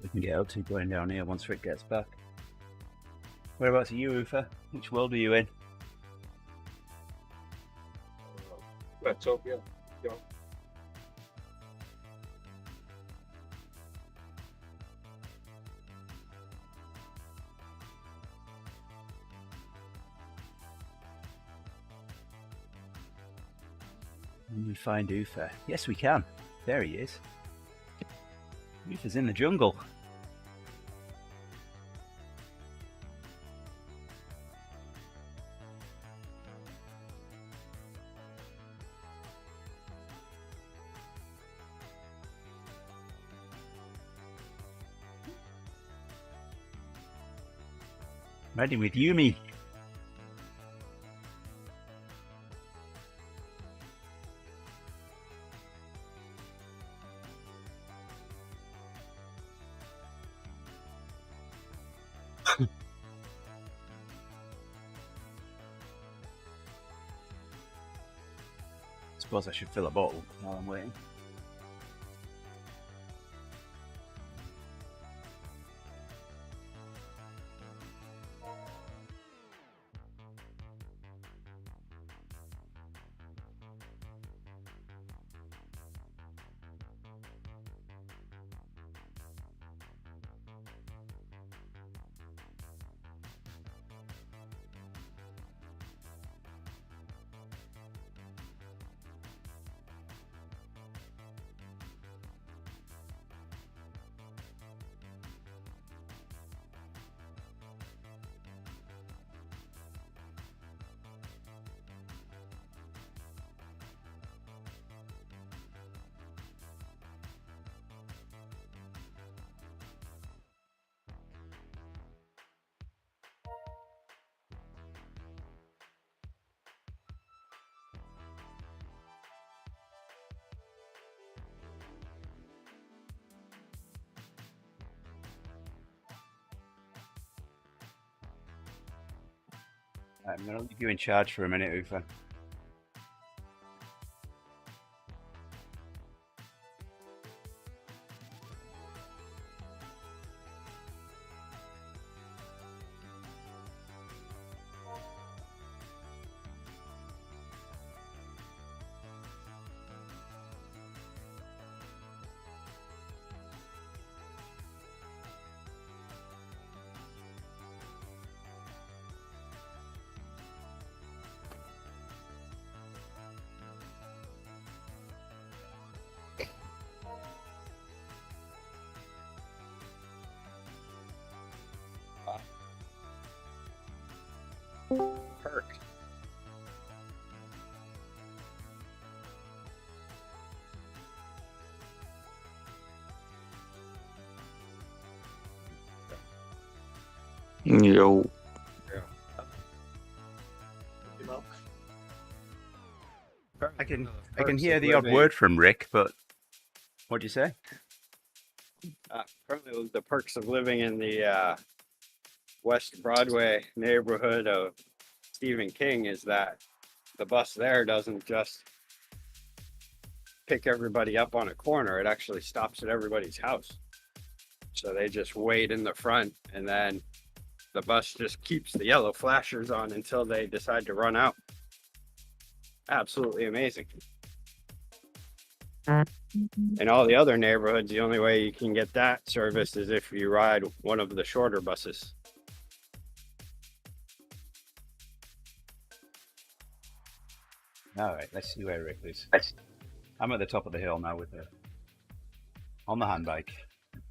We can get out to going down here once Rick gets back. Whereabouts are you, Ufa? Which world are you in? Utopia. Yeah. Can we find Ufa? Yes, we can. There he is. Ufa's in the jungle. Ready with Yumi. Suppose I should fill a bottle while I'm waiting. I'm going to leave you in charge for a minute, Ufa. Perk. Yo. I can hear the odd word from Rick, but what'd you say? Apparently, the perks of living in the West Broadway neighborhood of Stephen King is that the bus there doesn't just pick everybody up on a corner. It actually stops at everybody's house. So they just wait in the front, and then the bus just keeps the yellow flashers on until they decide to run out. Absolutely amazing. In all the other neighborhoods, the only way you can get that service is if you ride one of the shorter buses. All right, let's see where Rick is. I'm at the top of the hill now with the on the handbike.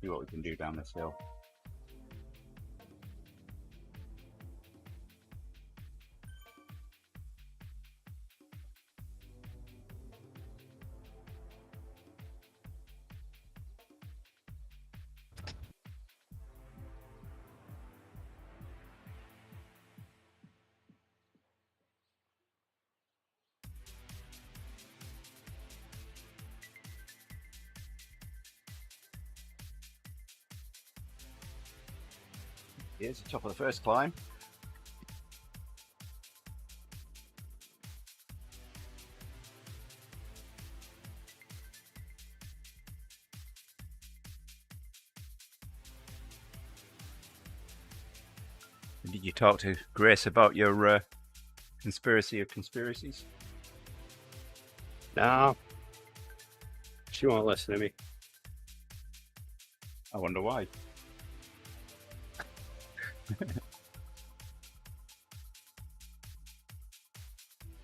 See what we can do down this hill. Here's the top of the first climb. Did you talk to Grace about your conspiracy of conspiracies? No, she won't listen to me. I wonder why.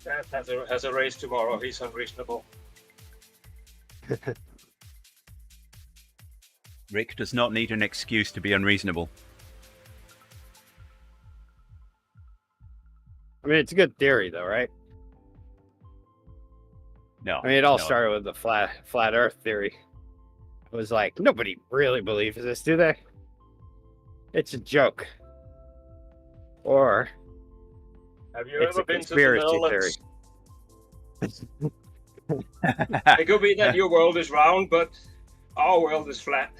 Dad has a race tomorrow. He's unreasonable. Rick does not need an excuse to be unreasonable. I mean, it's a good theory, though, right? No. I mean, it all no. started with the flat Earth theory. It was like, nobody really believes this, do they? It's a joke. Or Have you it's ever a been to the conspiracy Netherlands? It could be that your world is round, but our world is flat.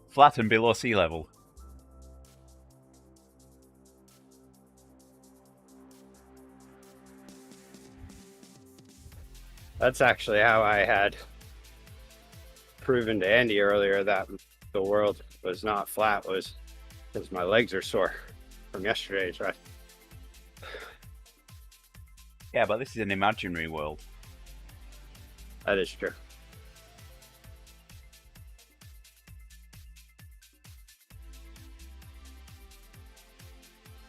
Flat and below sea level. That's actually how I had proven to Andy earlier that the world was not flat, was because my legs are sore from yesterday's ride. Yeah, but this is an imaginary world. That is true.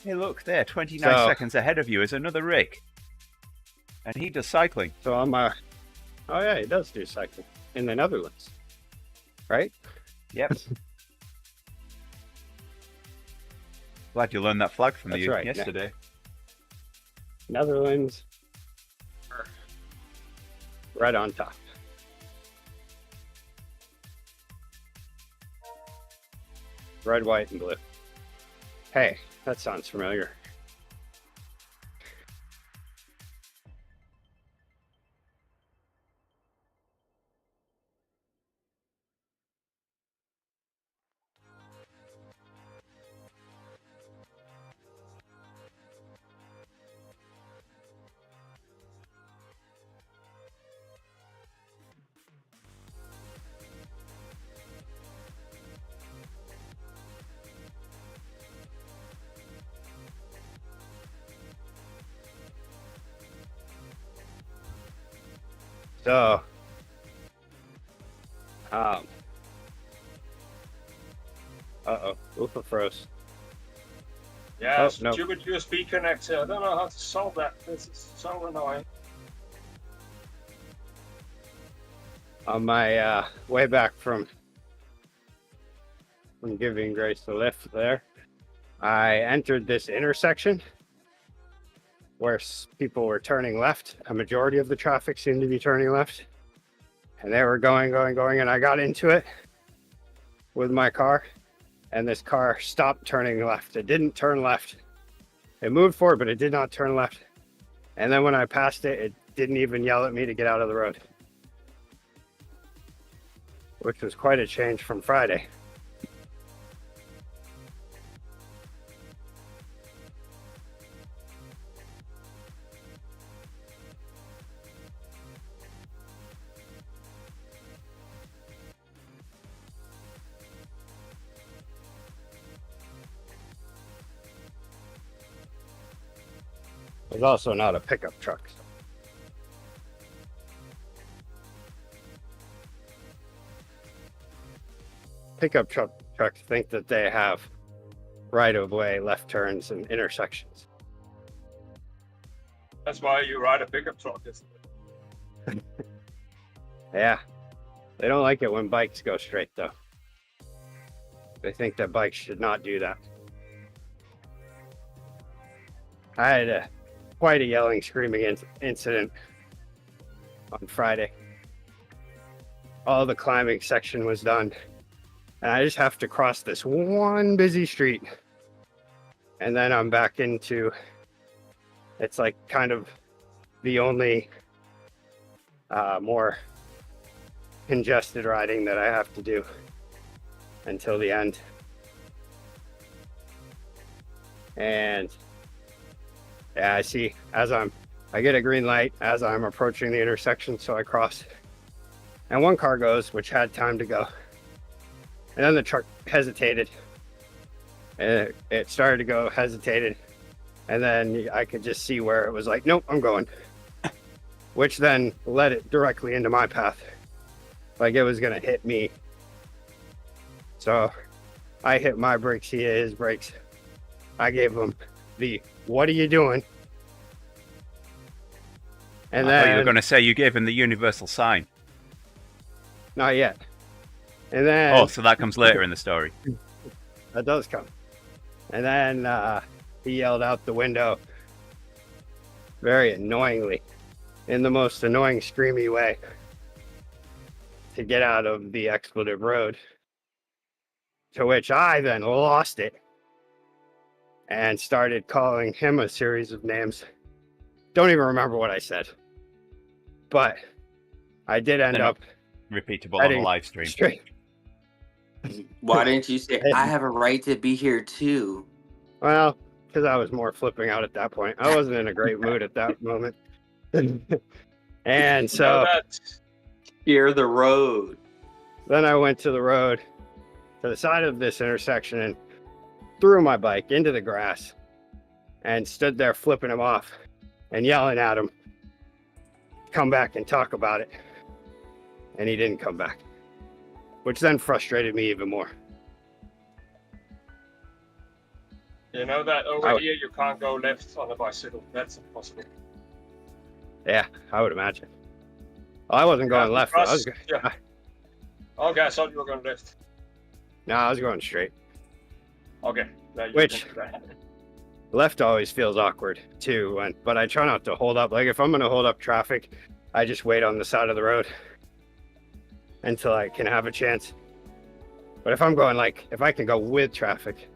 Hey, look there, 29 So- seconds ahead of you is another Rick. And he does cycling. So I'm oh yeah, he does do cycling in the Netherlands, right? Yep. Glad you learned that flag from That's you right, yeah. yesterday. Netherlands, right on top. Red, white, and blue. Hey, that sounds familiar. So, Ufa froze. Yeah, Oh, no. stupid USB connector. I don't know how to solve that. This is so annoying. On my way back from giving Grace the lift there, I entered this intersection where people were turning left. A majority of the traffic seemed to be turning left. And they were going, and I got into it with my car, and this car stopped turning left. It didn't turn left. It moved forward, but it did not turn left. And then when I passed it, it didn't even yell at me to get out of the road, which was quite a change from Friday. It was also not a pickup truck. Pickup trucks think that they have right-of-way, left turns, and intersections. That's why you ride a pickup truck, isn't it? Yeah, they don't like it when bikes go straight, though. They think that bikes should not do that. I had quite a yelling, screaming incident on Friday. All the climbing section was done, and I just have to cross this one busy street, and then I'm back into, it's like kind of the only more congested riding that I have to do until the end. And yeah, I see I get a green light as I'm approaching the intersection, so I cross. And one car goes, which had time to go. And then the truck hesitated. And it started to go, hesitated. And then I could just see where it was like, nope, I'm going. Which then led it directly into my path. Like it was gonna hit me. So I hit my brakes, he hit his brakes. I gave him the, what are you doing? And I thought you then, were going to say you gave him the universal sign. not yet. And then, Oh, so that comes later in the story. that does come. And then he yelled out the window very annoyingly, in the most annoying, screamy way, to get out of the expletive road. To which I then lost it and started calling him a series of names. Don't even remember what I said. But I did end They're up Repeatable on the heading live stream. straight. Why didn't you say, I have a right to be here too? Well, because I was more flipping out at that point. I wasn't in a great mood at that moment. And so Fear the road. then I went to the road, to the side of this intersection, and threw my bike into the grass and stood there flipping him off and yelling at him, come back and talk about it. And he didn't come back, which then frustrated me even more. You know that over here you can't go left on a bicycle. That's impossible. Yeah, I would imagine. I wasn't going left. I was, yeah. Okay, I thought you were going left. no, I was going straight. Okay. Now you Which- can do that. Left always feels awkward too, but I try not to hold up. Like if I'm going to hold up traffic, I just wait on the side of the road until I can have a chance. But if I'm going if I can go with traffic,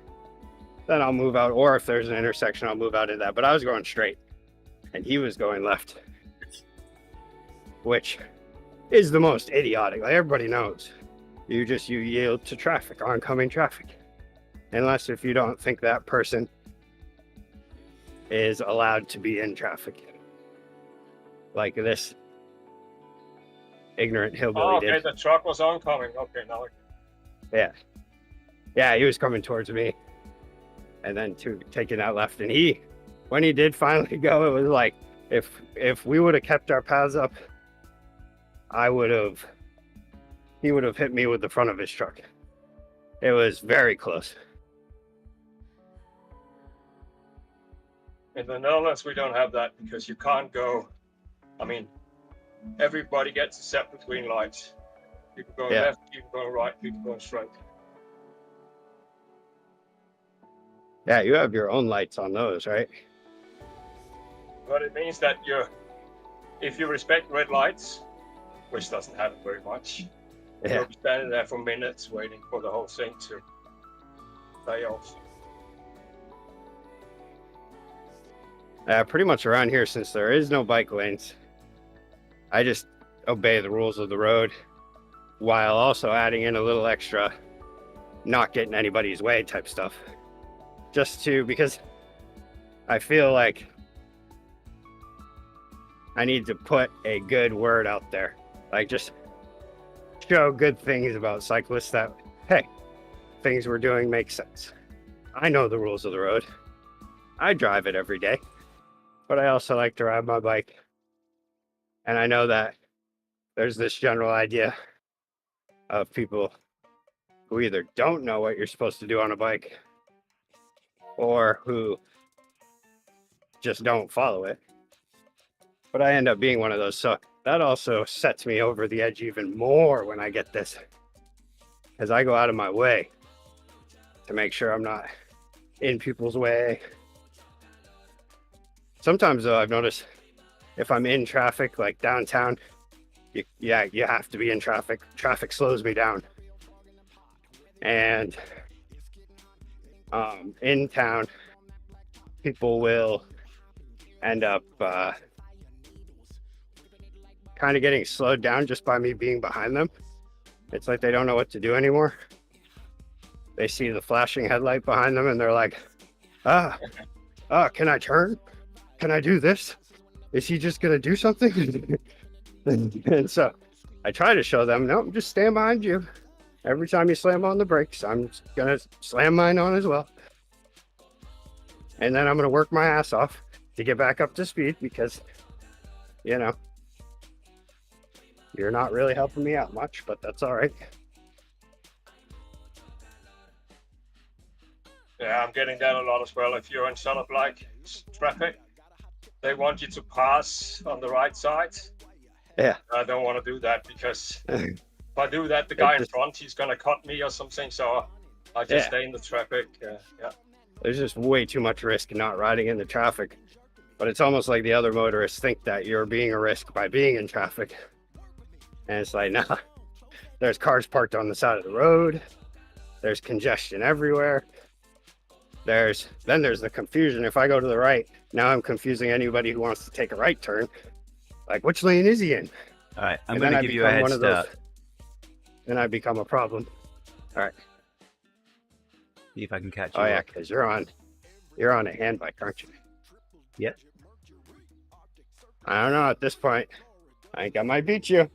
then I'll move out. Or if there's an intersection, I'll move out of that. But I was going straight and he was going left, which is the most idiotic. Like everybody knows, you yield to traffic, oncoming traffic, unless if you don't think that person is allowed to be in traffic, like this ignorant hillbilly Oh, okay, did. the truck was oncoming. Okay, now Yeah, he was coming towards me, and then taking that left. And when he did finally go, it was like if we would have kept our paths up, he would have hit me with the front of his truck. It was very close. in the Netherlands we don't have that because you can't go. I mean, everybody gets a separate green lights. People going Yeah. left, people going right, people going straight. Yeah, you have your own lights on those, right? But it means that if you respect red lights, which doesn't happen very much, Yeah. you'll be standing there for minutes waiting for the whole thing to pay off. Pretty much around here, since there is no bike lanes, I just obey the rules of the road while also adding in a little extra not getting anybody's way type stuff. Because I feel like I need to put a good word out there. Like just show good things about cyclists that, hey, things we're doing make sense. I know the rules of the road. I drive it every day. But I also like to ride my bike. And I know that there's this general idea of people who either don't know what you're supposed to do on a bike or who just don't follow it. But I end up being one of those. So that also sets me over the edge even more when I get this, as I go out of my way to make sure I'm not in people's way. Sometimes though, I've noticed if I'm in traffic, like downtown, you have to be in traffic. Traffic slows me down. And in town, people will end up kind of getting slowed down just by me being behind them. It's like they don't know what to do anymore. They see the flashing headlight behind them and they're like, Can I turn? Can I do this? Is he just gonna do something? And so I try to show them, no, just stand behind you. Every time you slam on the brakes, I'm gonna slam mine on as well. And then I'm gonna work my ass off to get back up to speed because, you know, you're not really helping me out much, but that's all right. Yeah, I'm getting that a lot as well. If you're in sort of like traffic, they want you to pass on the right side. Yeah. I don't want to do that because if I do that, the guy in front, he's going to cut me or something. So I just stay in the traffic. Yeah. There's just way too much risk not riding in the traffic. But it's almost like the other motorists think that you're being a risk by being in traffic. And it's like, nah, there's cars parked on the side of the road. There's congestion everywhere. Then there's the confusion. If I go to the right, now I'm confusing anybody who wants to take a right turn. Like, which lane is he in? All right, I'm going to give you a head start. Then I become a problem. All right. See if I can catch you. Oh yeah, because you're on a hand bike, aren't you? Yep. I don't know at this point. I think I might beat you.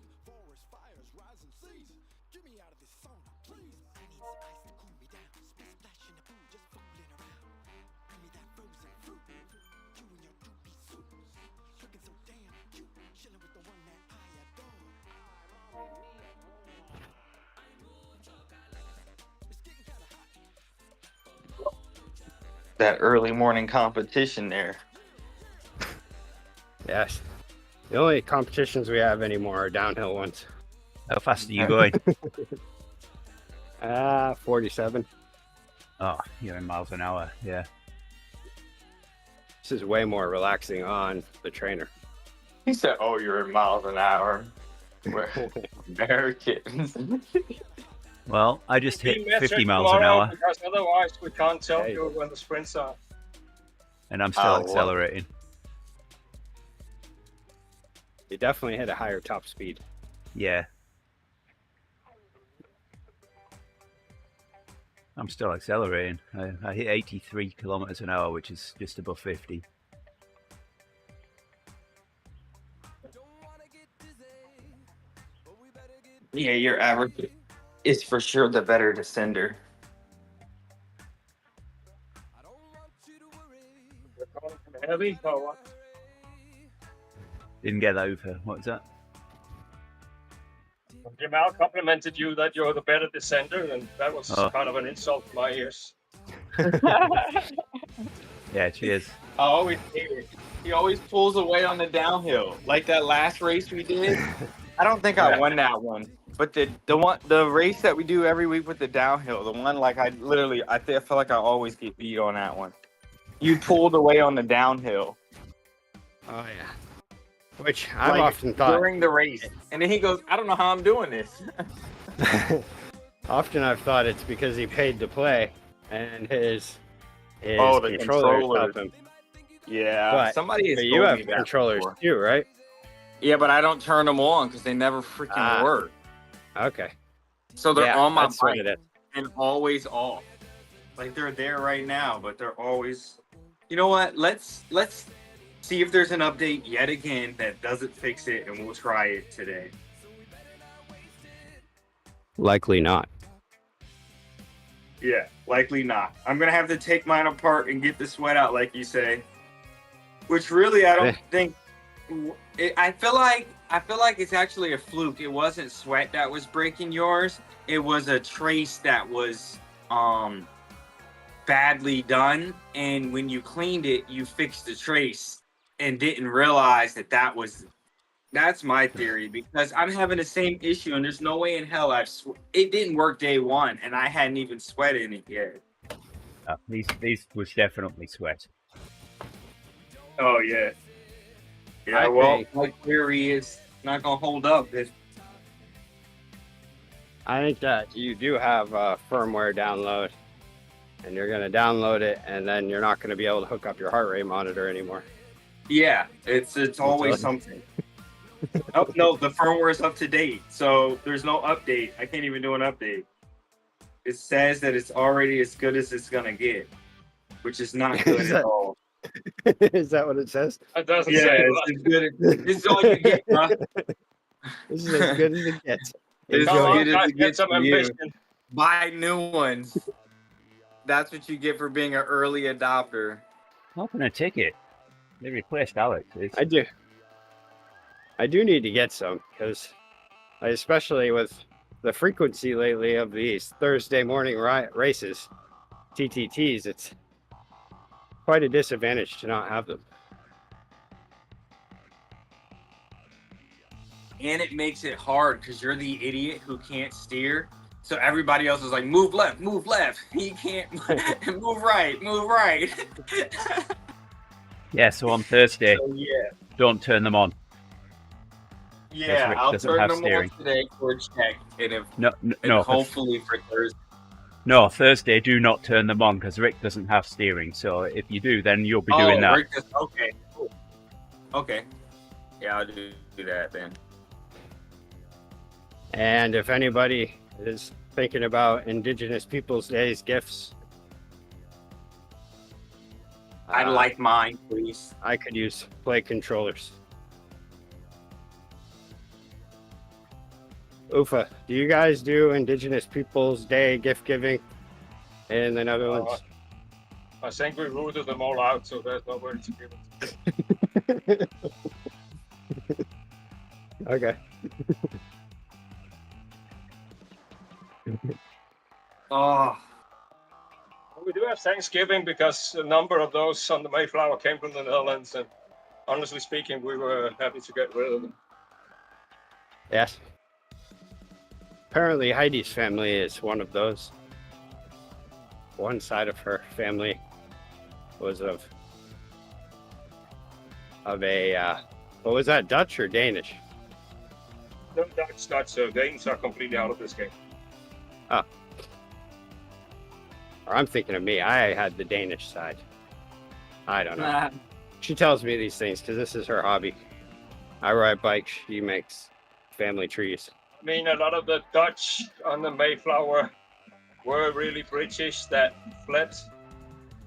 That early morning competition there. Yes. The only competitions we have anymore are downhill ones. How fast are you going? 47. Oh, you're in miles an hour. Yeah. This is way more relaxing on the trainer. He said, "Oh, you're in miles an hour." We're Americans. Well, I just hit Be measured 50 miles an tomorrow, hour, because otherwise we can't tell you when the sprints are. and I'm still accelerating. You definitely hit a higher top speed. Yeah. I'm still accelerating. I hit 83 kilometers an hour, which is just above 50. Yeah, your average is for sure the better descender. You're calling from heavy or what? Didn't get over. What's that? Jamal complimented you that you're the better descender, and that was kind of an insult to my ears. Yeah, cheers. I always hate it. He always pulls away on the downhill, like that last race we did. I don't think I won that one, but the race that we do every week with the downhill, the one like I feel like I always get beat on that one. You pulled away on the downhill. Oh yeah. Which I've often thought during the race, and then he goes, "I don't know how I'm doing this." Often I've thought it's because he paid to play, and his the controllers help him. Yeah, But somebody has you told have me that controllers before. too, right? Yeah, but I don't turn them on because they never freaking work. Okay. So they're on my that's what bike it is. and always off. Like they're there right now, but they're always. You know what? Let's see if there's an update yet again that doesn't fix it, and we'll try it today. Likely not. Yeah, likely not. I'm gonna have to take mine apart and get the sweat out, like you say. Which really, I don't think. I feel like it's actually a fluke. It wasn't sweat that was breaking yours. It was a trace that was badly done, and when you cleaned it, you fixed the trace and didn't realize that's my theory, because I'm having the same issue, and there's no way in hell it didn't work day one, and I hadn't even sweat in it yet. These was definitely sweat. Oh yeah. Yeah, my theory is not gonna hold up. I think that you do have a firmware download, and you're going to download it, and then you're not going to be able to hook up your heart rate monitor anymore. Yeah, it's always something. Oh no, the firmware is up to date, so there's no update. I can't even do an update. It says that it's already as good as it's gonna get. which is not good at all. Is that what it says? It doesn't Yeah, say it's that. as good. This is all you get, bro. This is as good as it gets. It's Come as on, good as guys, it get gets some for you. ambition. Buy new ones. That's what you get for being an early adopter. Open a ticket. They replaced Alex. I do. I do need to get some because, especially with the frequency lately of these Thursday morning races, TTTs, it's quite a disadvantage to not have them. And it makes it hard because you're the idiot who can't steer. So everybody else is like, move left, move left. He can't move right, move right. Yeah, so on Thursday, So, yeah. don't turn them on. Yeah, Rick I'll doesn't turn have them steering. on today for a check. And if No, no, hopefully for Thursday. no. Thursday, do not turn them on because Rick doesn't have steering. So if you do, then you'll be doing that. Okay. Cool. Okay. Yeah, I'll do that then. And if anybody is thinking about Indigenous Peoples Days gifts, I'd like mine, please. I could use play controllers. Ufa, do you guys do Indigenous Peoples Day gift giving in the Netherlands? I think we rooted them all out, so there's nowhere to give it. Okay. Oh, We do have Thanksgiving because a number of those on the Mayflower came from the Netherlands, and honestly speaking, we were happy to get rid of them. Yes. Apparently Heidi's family is one of those. One side of her family was of a what was that, Dutch or Danish? No, Dutch, Danes are completely out of this game. Or I'm thinking of me. I had the Danish side. I don't know. She tells me these things because this is her hobby. I ride bikes. She makes family trees. I mean, a lot of the Dutch on the Mayflower were really British that fled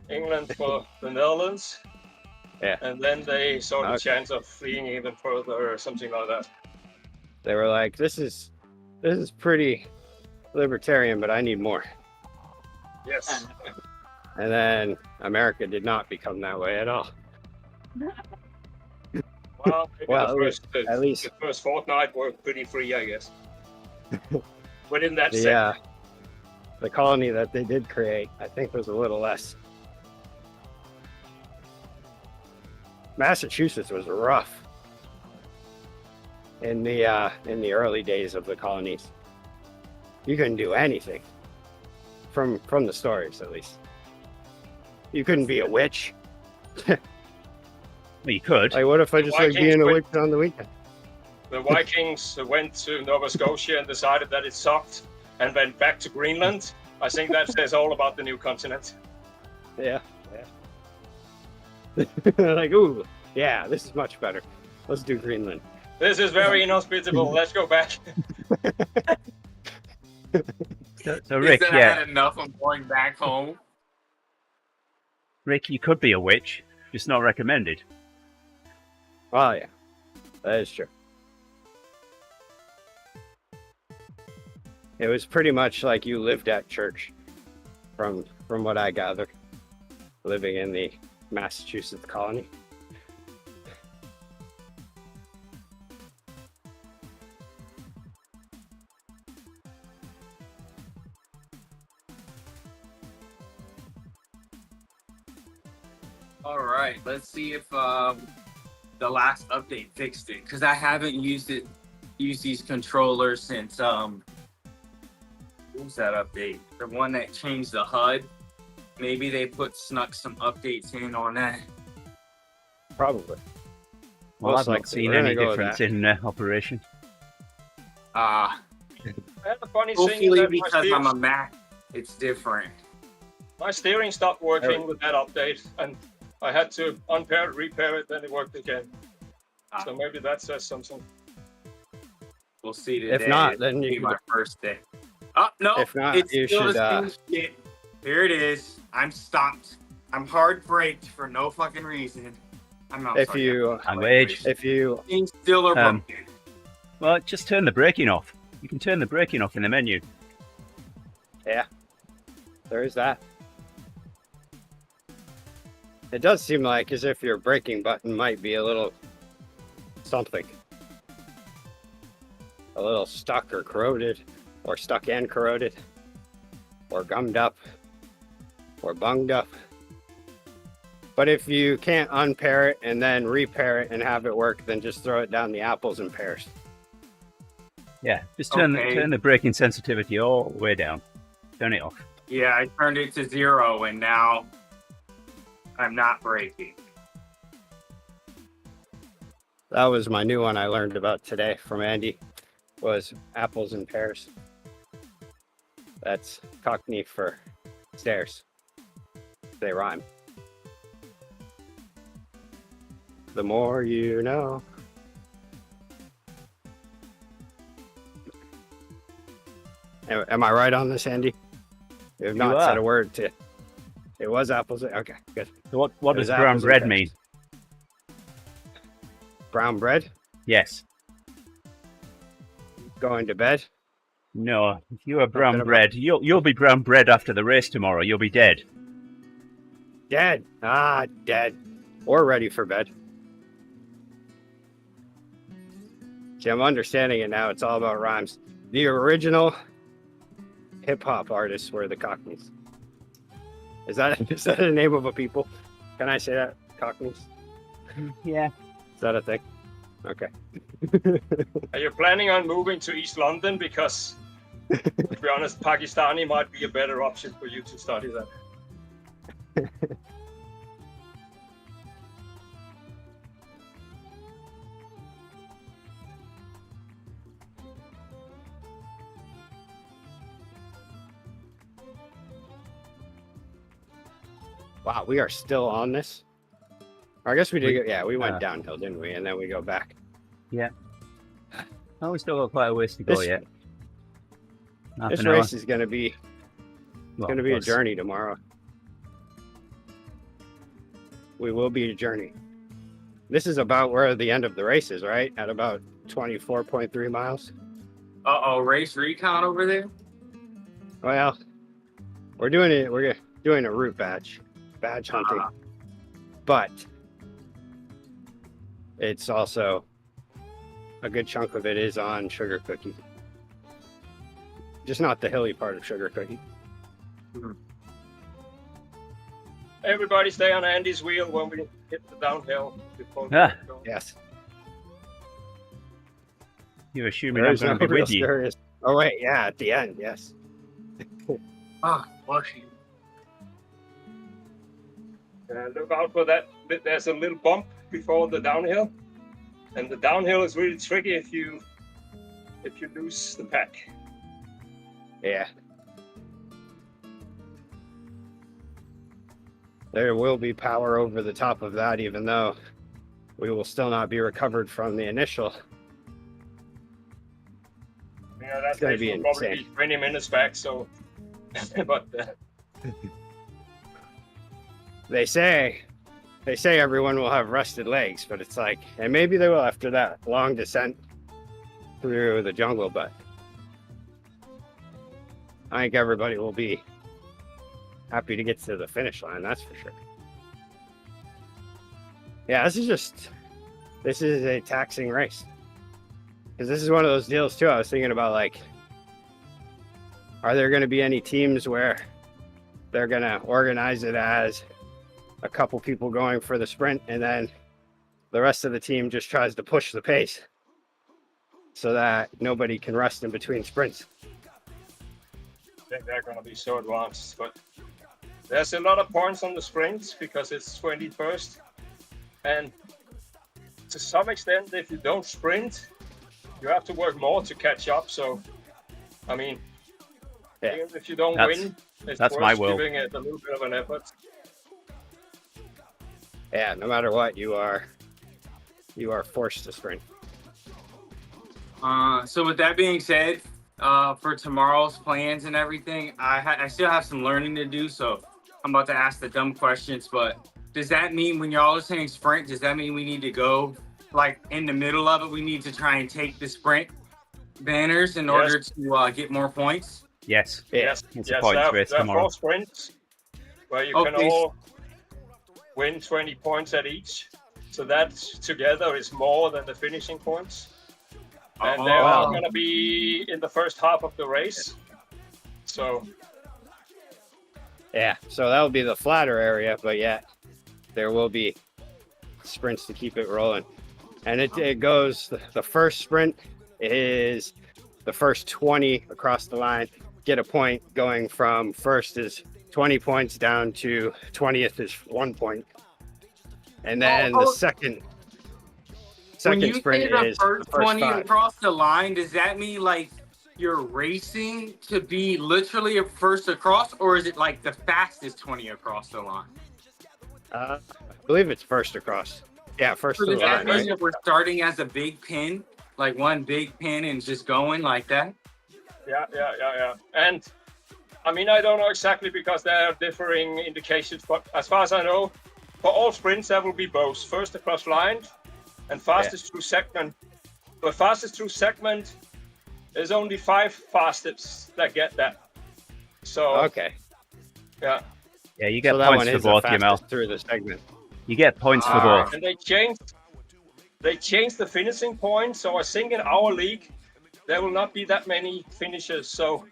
England for the Netherlands. Yeah. And then they saw the Okay. chance of fleeing even further or something like that. They were like, "This is pretty libertarian, but I need more." Yes. And then America did not become that way at all. Well, maybe Well, the least- the first fortnight were pretty free, I guess. Within that The colony that they did create, I think, was a little less. Massachusetts was rough in the early days of the colonies. You couldn't do anything, from the stories at least. You couldn't be a witch. Well, you could. Like, what if I The just like Vikings being a went- witch on the weekend? The Vikings went to Nova Scotia and decided that it sucked and went back to Greenland. I think that says all about the new continent. Yeah. Like, ooh, yeah, this is much better. Let's do Greenland. This is very inhospitable. Let's go back. So Rick, I yeah, had enough. I'm going back home. Rick, you could be a witch, just not recommended. Oh yeah, that is true. It was pretty much like you lived at church, from what I gather, living in the Massachusetts colony. All right, let's see if the last update fixed it, because I haven't used these controllers since what was that update? The one that changed the HUD. Maybe they snuck some updates in on that. Probably. Well, Most I've not likely. seen We're gonna any go with difference that. in operation. I had a funny thing Hopefully that because I'm a Mac, it's different. my steering stopped working with that update, and I had to unpair it, repair it, then it worked again. So maybe that says something. We'll see today. If not, then It'll be you my first day. Oh no! If not, it's you still should, the same shit. Here it is. I'm stopped. I'm hard braked for no fucking reason. I'm not. If you, Language. if you, Things still are broken. Well, just turn the braking off. You can turn the braking off in the menu. yeah, there is that. It does seem like as if your braking button might be a little something. A little stuck or corroded, or stuck and corroded, or gummed up, or bunged up. But if you can't unpair it and then repair it and have it work, then just throw it down the apples and pears. Yeah, just turn Okay. turn the braking sensitivity all the way down. Turn it off. Yeah, I turned it to 0 and now I'm not braking. That was my new one I learned about today from Andy, was apples and pears. That's Cockney for stairs. They rhyme. The more you know. Am I right on this, Andy? You have You not said are. a word to. It was apples. Okay, good. So what It does was brown apples and bread pears. mean? Brown bread? Yes. Going to bed? No. If you are brown about- bread, you'll be brown bread after the race tomorrow. You'll be dead. Dead. Ah, dead. Or ready for bed. See, I'm understanding it now. It's all about rhymes. The original hip-hop artists were the Cockneys. Is that the name of a people? Can I say that? Cockneys? Yeah. Is that a thing? Okay. Are you planning on moving to East London? Because, to be honest, Pakistani might be a better option for you to study that. Wow, we are still on this. Or I guess we did. Yeah, we went uh, downhill, didn't we? And then we go back. Oh, we still got quite a ways to go This- yet. Half This an hour. race is going to be Well, going to be a close. journey tomorrow. We will be a journey. This is about where the end of the race is, right? At about 24.3 miles. Uh-oh, race recon over there? Well, we're doing it. We're doing a route badge hunting, but it's also a good chunk of it is on Sugar Cookie. Just not the hilly part of Sugar Cookie. Everybody stay on Andy's wheel when we hit the downhill. Before we Ah. go. Yes. You're assuming There I'm is going no to be real with you. serious. Oh wait, yeah, at the end, yes. Oh, bless you. Look out for that. There's a little bump before the downhill, and the downhill is really tricky if you lose the pack. Yeah. There will be power over the top of that, even though we will still not be recovered from the initial. Yeah, that gonna race be will probably insane. be 20 minutes back. So, but They say everyone will have rusted legs, but it's like, and maybe they will after that long descent through the jungle, but I think everybody will be happy to get to the finish line, that's for sure. Yeah, this is a taxing race. Because this is one of those deals too. I was thinking about, like, are there going to be any teams where they're going to organize it as a couple people going for the sprint and then the rest of the team just tries to push the pace so that nobody can rest in between sprints? I think they're going to be so advanced. But there's a lot of points on the sprints because it's 21st, and to some extent, if you don't sprint, you have to work more to catch up. So, I mean, Yeah. even if you don't That's- win, it's that's worth my will. giving it a little bit of an effort. Yeah, no matter what, you are forced to sprint. So with that being said, for tomorrow's plans and everything, I still have some learning to do. So I'm about to ask the dumb questions, but does that mean when y'all are saying sprint, does that mean we need to go like in the middle of it? We need to try and take the sprint banners in order to get more points? Yes. Yes, It's yes. a points race There are tomorrow. 4 sprints where you can Okay. all win 20 points at each. So that together is more than the finishing points. And they're all going to be in the first half of the race. So Yeah, so that'll be the flatter area, but yeah, there will be sprints to keep it rolling. And it goes, the first sprint is the first 20 across the line, get a point. Going from first is 20 points down to 20th is 1 point. And then the second when you sprint say the is first the first 20 5. across the line, does that mean like you're racing to be literally first across, or is it like the fastest 20 across the line? I believe it's first across. Yeah, first So to does the that line, mean right? that we're starting as a big pin, like one big pin and just going like that? yeah. And I mean, I don't know exactly because there are differing indications, but as far as I know, for all sprints, there will be both first across line and fastest through segment. But fastest through segment, there's only 5 fastest that get that. So, Okay. yeah. Yeah, you get So that points one for is the both, Yamel. fastest through the segment. You get points for both. And they changed the finishing point. So I think in our league, there will not be that many finishers. So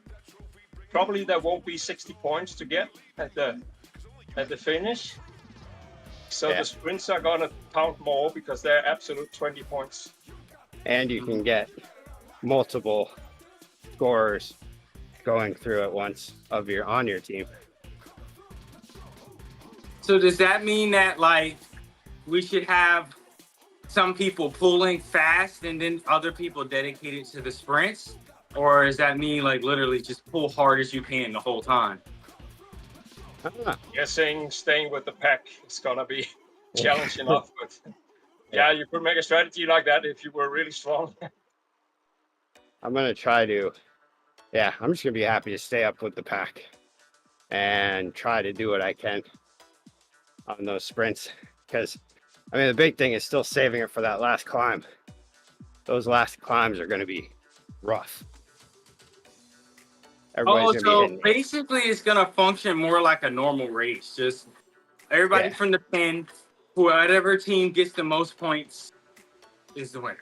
probably there won't be 60 points to get at the finish. So the sprints are gonna count more because they're absolute 20 points. And you can get multiple scorers going through at once on your team. So does that mean that like we should have some people pulling fast and then other people dedicated to the sprints? Or does that mean like literally just pull hard as you can the whole time? Guessing staying with the pack is gonna be challenge enough, but yeah, you could make a strategy like that if you were really strong. I'm gonna try to, I'm just gonna be happy to stay up with the pack and try to do what I can on those sprints. Because I mean, the big thing is still saving it for that last climb. Those last climbs are gonna be rough. Everybody's gonna be So hitting. basically it's gonna function more like a normal race. Just everybody from the pin, whatever team gets the most points is the winner.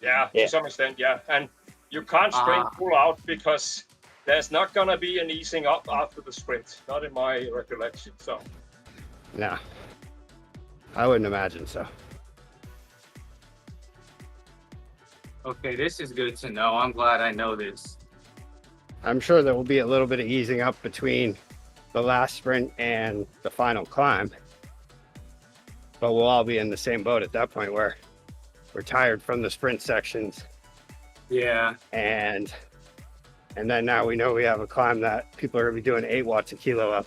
Yeah, to some extent, yeah. And you can't straight pull out because there's not gonna be an easing up after the sprint. Not in my recollection. So No, I wouldn't imagine so. Okay, this is good to know. I'm glad I know this. I'm sure there will be a little bit of easing up between the last sprint and the final climb, but we'll all be in the same boat at that point where we're tired from the sprint sections. Yeah. And then now we know we have a climb that people are gonna be doing 8 watts a kilo up.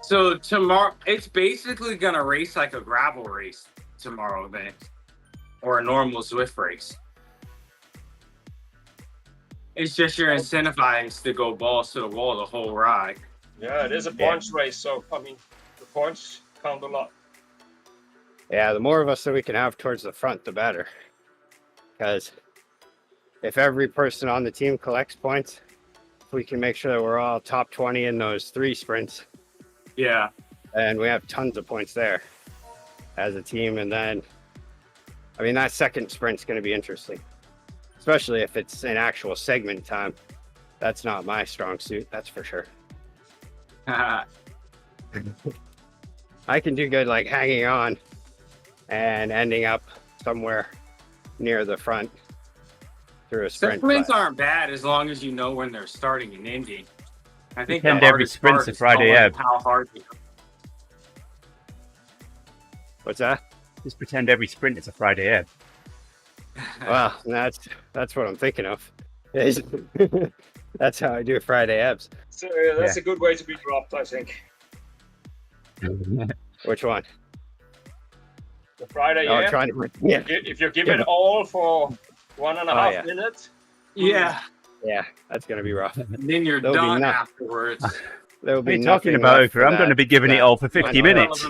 So tomorrow, it's basically gonna race like a gravel race tomorrow then, or a normal Zwift race. It's just you're incentivized to go balls to the wall the whole ride. yeah, it is a points race. So I mean, the points count a lot. Yeah, the more of us that we can have towards the front, the better. Because if every person on the team collects points, we can make sure that we're all top 20 in those 3 sprints. Yeah. And we have tons of points there as a team. And then, I mean, that second sprint's going to be interesting, especially if it's an actual segment time. That's not my strong suit, that's for sure. I can do good like hanging on and ending up somewhere near the front through a sprint. Segments aren't bad as long as you know when they're starting and ending. I think Pretend the every hardest sprint's part a is Friday knowing ebb. how hard you What's that? Just pretend every sprint is a Friday ebb. Well, that's what I'm thinking of. That's how I do Friday ebbs. So that's a good way to be dropped, I think. Which one? The Friday, Oh, yeah. trying to, yeah. If you give it all for 1.5 minutes. Yeah. Yeah, that's gonna be rough. And then you're That'll be done nuts. afterwards. there will What be are you talking nothing about, left Oprah? I'm going to be giving it all for 50 minutes.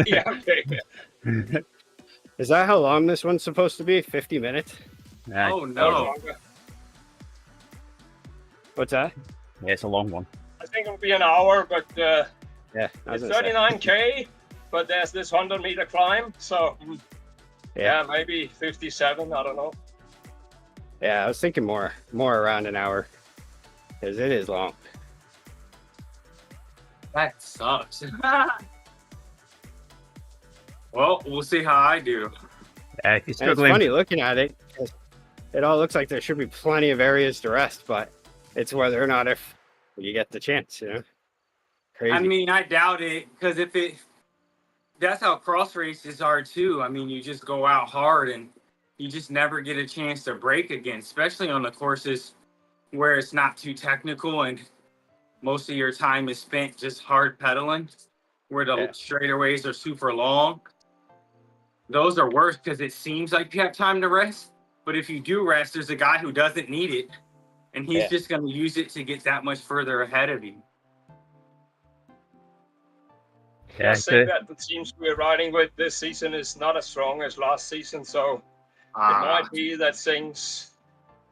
Yeah, okay. Is that how long this one's supposed to be? 50 minutes? Yeah, Oh Or no. longer. What's that? yeah, it's a long one. I think it'll be an hour, but Yeah, I was it's gonna say. 39K, but there's this 100-meter climb, so Yeah. yeah, maybe 57. I don't know. Yeah, I was thinking more around an hour, because it is long. That sucks. Well, we'll see how I do. If you're And it's struggling, funny looking at it. 'Cause it all looks like there should be plenty of areas to rest, but it's whether or not if you get the chance, you know? Crazy. I mean, I doubt it, because that's how cross races are too. I mean, you just go out hard and you just never get a chance to break again, especially on the courses where it's not too technical and most of your time is spent just hard pedaling, where the straightaways are super long. Those are worse because it seems like you have time to rest. But if you do rest, there's a guy who doesn't need it, and he's just going to use it to get that much further ahead of you. yeah, I think that the teams we're riding with this season is not as strong as last season, so it might be that things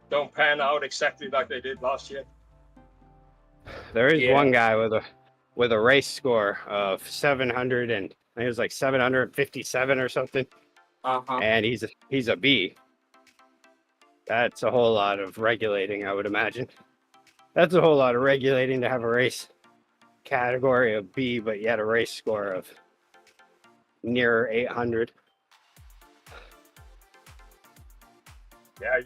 don't pan out exactly like they did last year. There is one guy with a race score of 700 and I think it was like 757 or something, and he's a B. That's a whole lot of regulating, I would imagine. That's a whole lot of regulating to have a race category of B, but yet a race score of near 800. Yeah,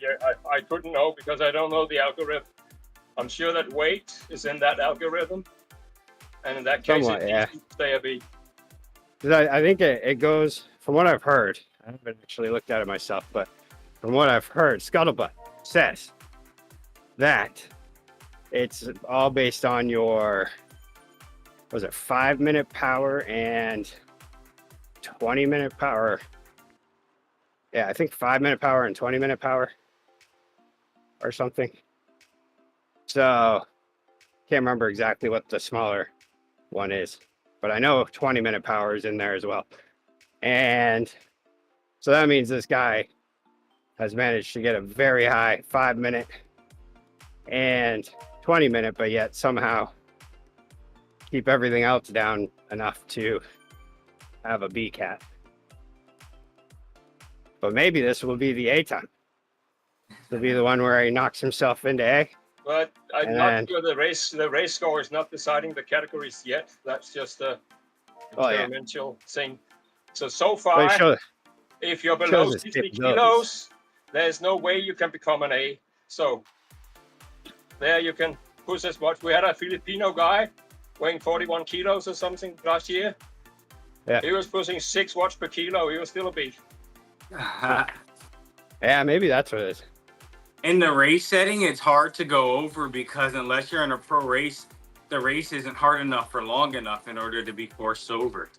I couldn't know because I don't know the algorithm. I'm sure that weight is in that algorithm, and in that case, Somewhat, it needs to stay a B. I think it goes, from what I've heard, I haven't actually looked at it myself, but from what I've heard, Scuttlebutt says that it's all based on your, was it 5-minute power and 20-minute power? Yeah, I think 5-minute power and 20-minute power or something. So can't remember exactly what the smaller one is, but I know 20-minute power is in there as well. And so that means this guy has managed to get a very high 5-minute and 20-minute, but yet somehow keep everything else down enough to have a B cat. But maybe this will be the A time. This will be the one where he knocks himself into A. But I'm not sure the race score is not deciding the categories yet. That's just a experimental thing. So far, if you're below 60 kilos, there's no way you can become an A. So there you can push as much. We had a Filipino guy weighing 41 kilos or something last year. Yeah. He was pushing 6 watts per kilo. He was still a B. Yeah, maybe that's what it is. In the race setting, it's hard to go over because unless you're in a pro race, the race isn't hard enough for long enough in order to be forced over.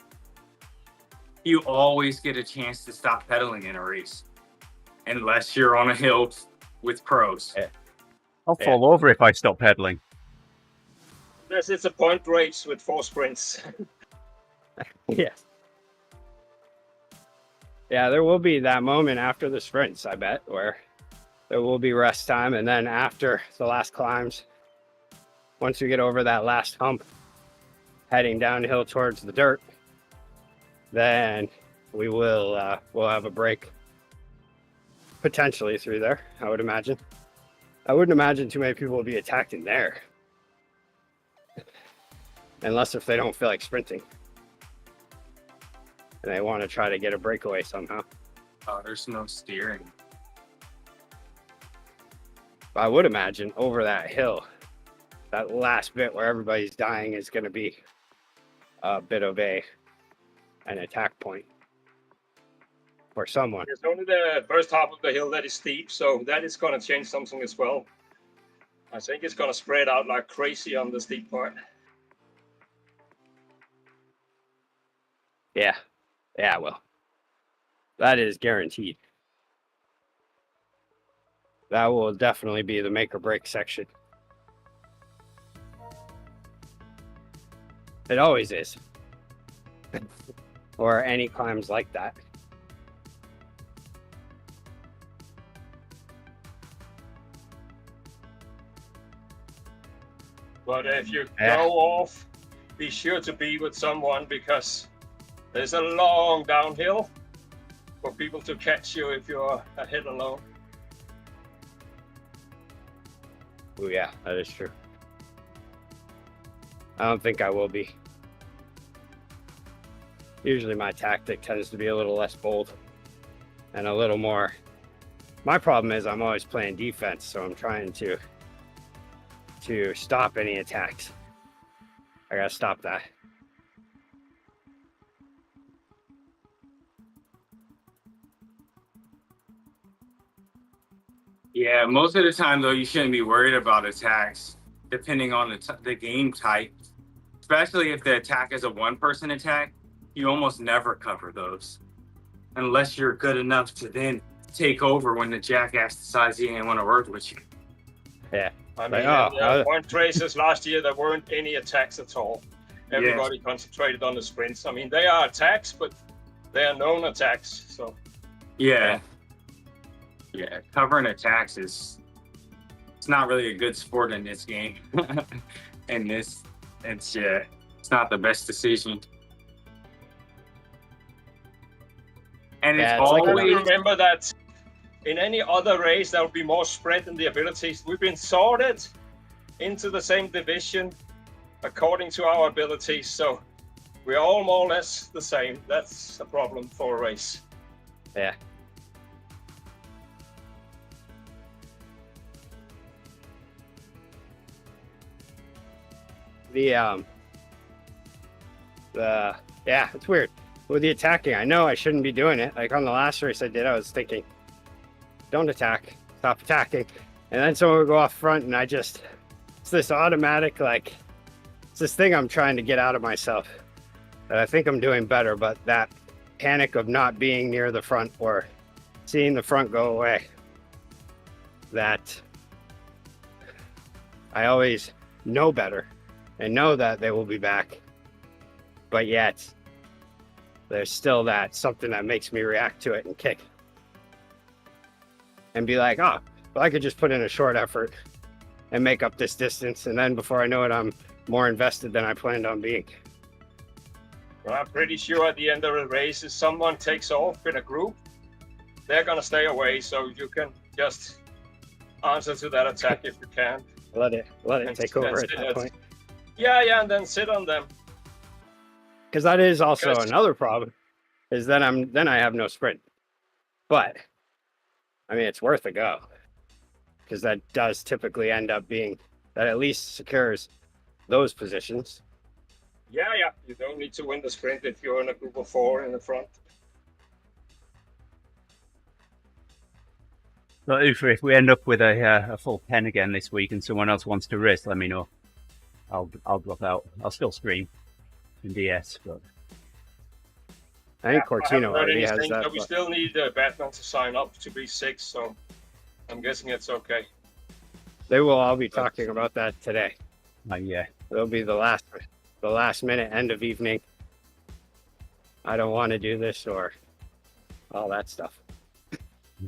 You always get a chance to stop pedaling in a race, unless you're on a hill with pros. Yeah. I'll fall over if I stop pedaling. It's a point race with 4 sprints. Yes. Yeah, there will be that moment after the sprints, I bet, where there will be rest time. And then after the last climbs, once we get over that last hump, heading downhill towards the dirt, then we will we'll have a break potentially through there, I would imagine. I wouldn't imagine too many people will be attacking there. Unless if they don't feel like sprinting. And they want to try to get a breakaway somehow. Oh, there's no steering. But I would imagine over that hill, that last bit where everybody's dying is going to be a bit of an attack point for someone. It's only the first half of the hill that is steep, so that is going to change something as well. I think it's going to spread out like crazy on the steep part. Yeah, well, that is guaranteed. That will definitely be the make or break section. It always is. Or any climbs like that. But if you Yeah. go off, be sure to be with someone because there's a long downhill for people to catch you if you're ahead alone. Oh yeah, that is true. I don't think I will be. Usually my tactic tends to be a little less bold and a little more. My problem is I'm always playing defense, so I'm trying to stop any attacks. I gotta stop that. Yeah, most of the time though, you shouldn't be worried about attacks, depending on the game type. Especially if the attack is a one-person attack, you almost never cover those, unless you're good enough to then take over when the jackass decides he ain't want to work with you. Yeah. I mean, Like, in the point races last year, there weren't any attacks at all. Everybody concentrated on the sprints. I mean, they are attacks, but they are known attacks. So Yeah, covering attacks it's not really a good sport in this game. And it's not the best decision. And Yeah, it's it's like always remember that in any other race, there will be more spread in the abilities. We've been sorted into the same division according to our abilities. So we're all more or less the same. That's a problem for a race. Yeah. Yeah, it's weird. With the attacking, I know I shouldn't be doing it. Like on the last race I did, I was thinking, don't attack, stop attacking. And then someone would go off front and it's this automatic, like, it's this thing I'm trying to get out of myself. That I think I'm doing better, but that panic of not being near the front or seeing the front go away, that I always know better and know that they will be back. But yet, there's still that something that makes me react to it and kick. And be like, oh, well, I could just put in a short effort and make up this distance. And then before I know it, I'm more invested than I planned on being. Well, I'm pretty sure at the end of the race, if someone takes off in a group, they're going to stay away. So you can just answer to that attack if you can. Let it take over at that point. Yeah, and then sit on them. Because that is also another problem, is that I have no sprint. But I mean, it's worth a go, because that does typically end up being that at least secures those positions. Yeah. You don't need to win the sprint if you're in a group of 4 in the front. So if we end up with a full 10 again this week and someone else wants to race, let me know. I'll drop out. I'll still stream in DS, but I think Cortino already has that. We still need Batman to sign up to be 6, so I'm guessing it's okay. They will all be talking about that today. Yeah. It'll be the last minute, end of evening. I don't want to do this or all that stuff.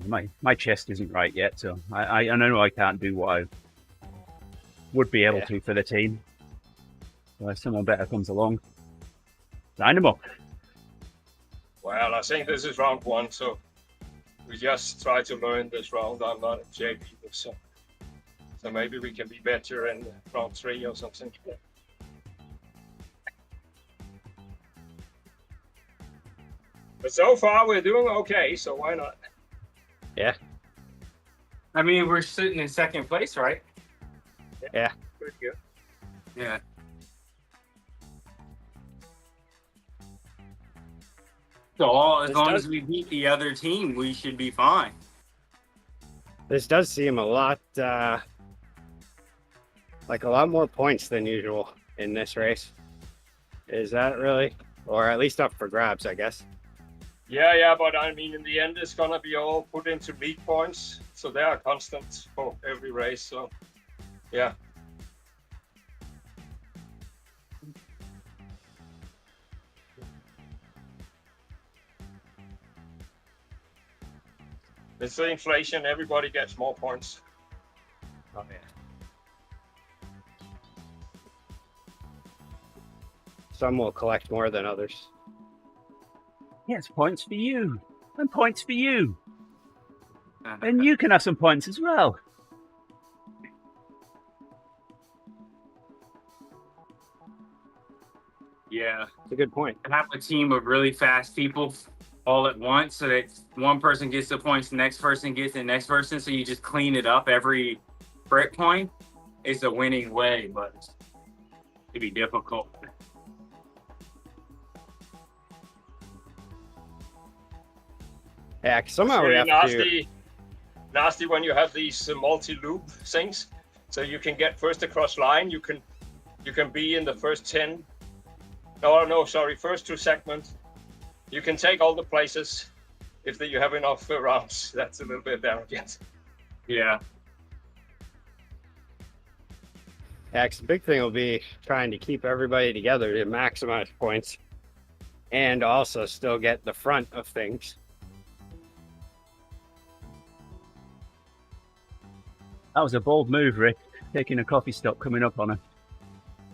My chest isn't right yet, so I know I can't do what I would be able to for the team. So if someone better comes along, sign them up. Well, I think this is round 1, so we just try to learn this round. I'm not a JP, so maybe we can be better in round 3 or something. But so far we're doing okay, so why not? Yeah. I mean, we're sitting in second place, right? Yeah. Pretty good. Yeah. So as long as we beat the other team, we should be fine. This does seem a lot like a lot more points than usual in this race. Is that really? Or at least up for grabs, I guess. Yeah, but I mean, in the end, it's gonna be all put into league points, so they are constant for every race. So, yeah. It's the inflation. Everybody gets more points. Oh yeah. Some will collect more than others. Yes, points for you. And points for you. And you can have some points as well. Yeah. It's a good point. And have a team of really fast people all at once so that one person gets the points, the next person gets the next person. So you just clean it up every break point. It's a winning way, but it'd be difficult. Yeah, 'cause somehow It's we really have to. nasty when you have these multi-loop things. So you can get first across line. You can be in the first 10. No, sorry, first 2 segments. You can take all the places if you have enough rounds. That's a little bit arrogant. Yeah. Yeah, 'cause the big thing will be trying to keep everybody together to maximize points and also still get the front of things. That was a bold move, Rick. Taking a coffee stop coming up on a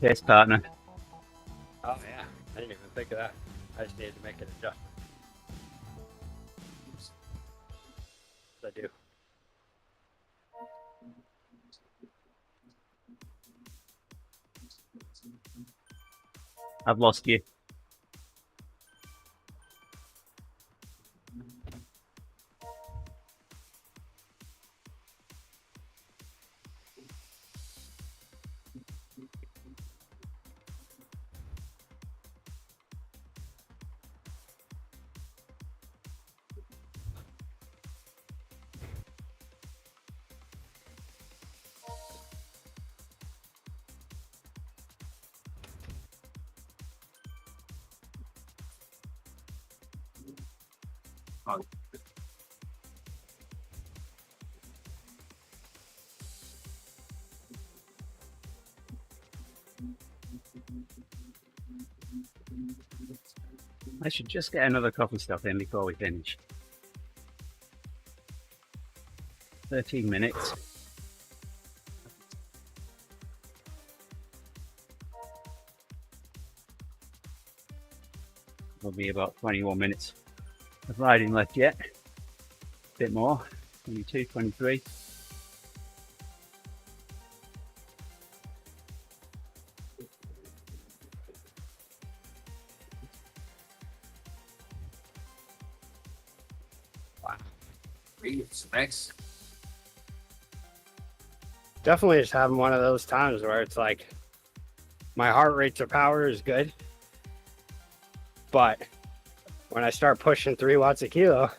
pace partner. Oh yeah, I didn't even think of that. I just needed to make an adjustment. I do. I've lost you. I should just get another coffee stop in before we finish. 13 minutes. Will be about 21 minutes of riding left yet. A bit more, 22, 23. Thanks. Definitely just having one of those times where it's like my heart rate to power is good, but when I start pushing 3 watts a kilo,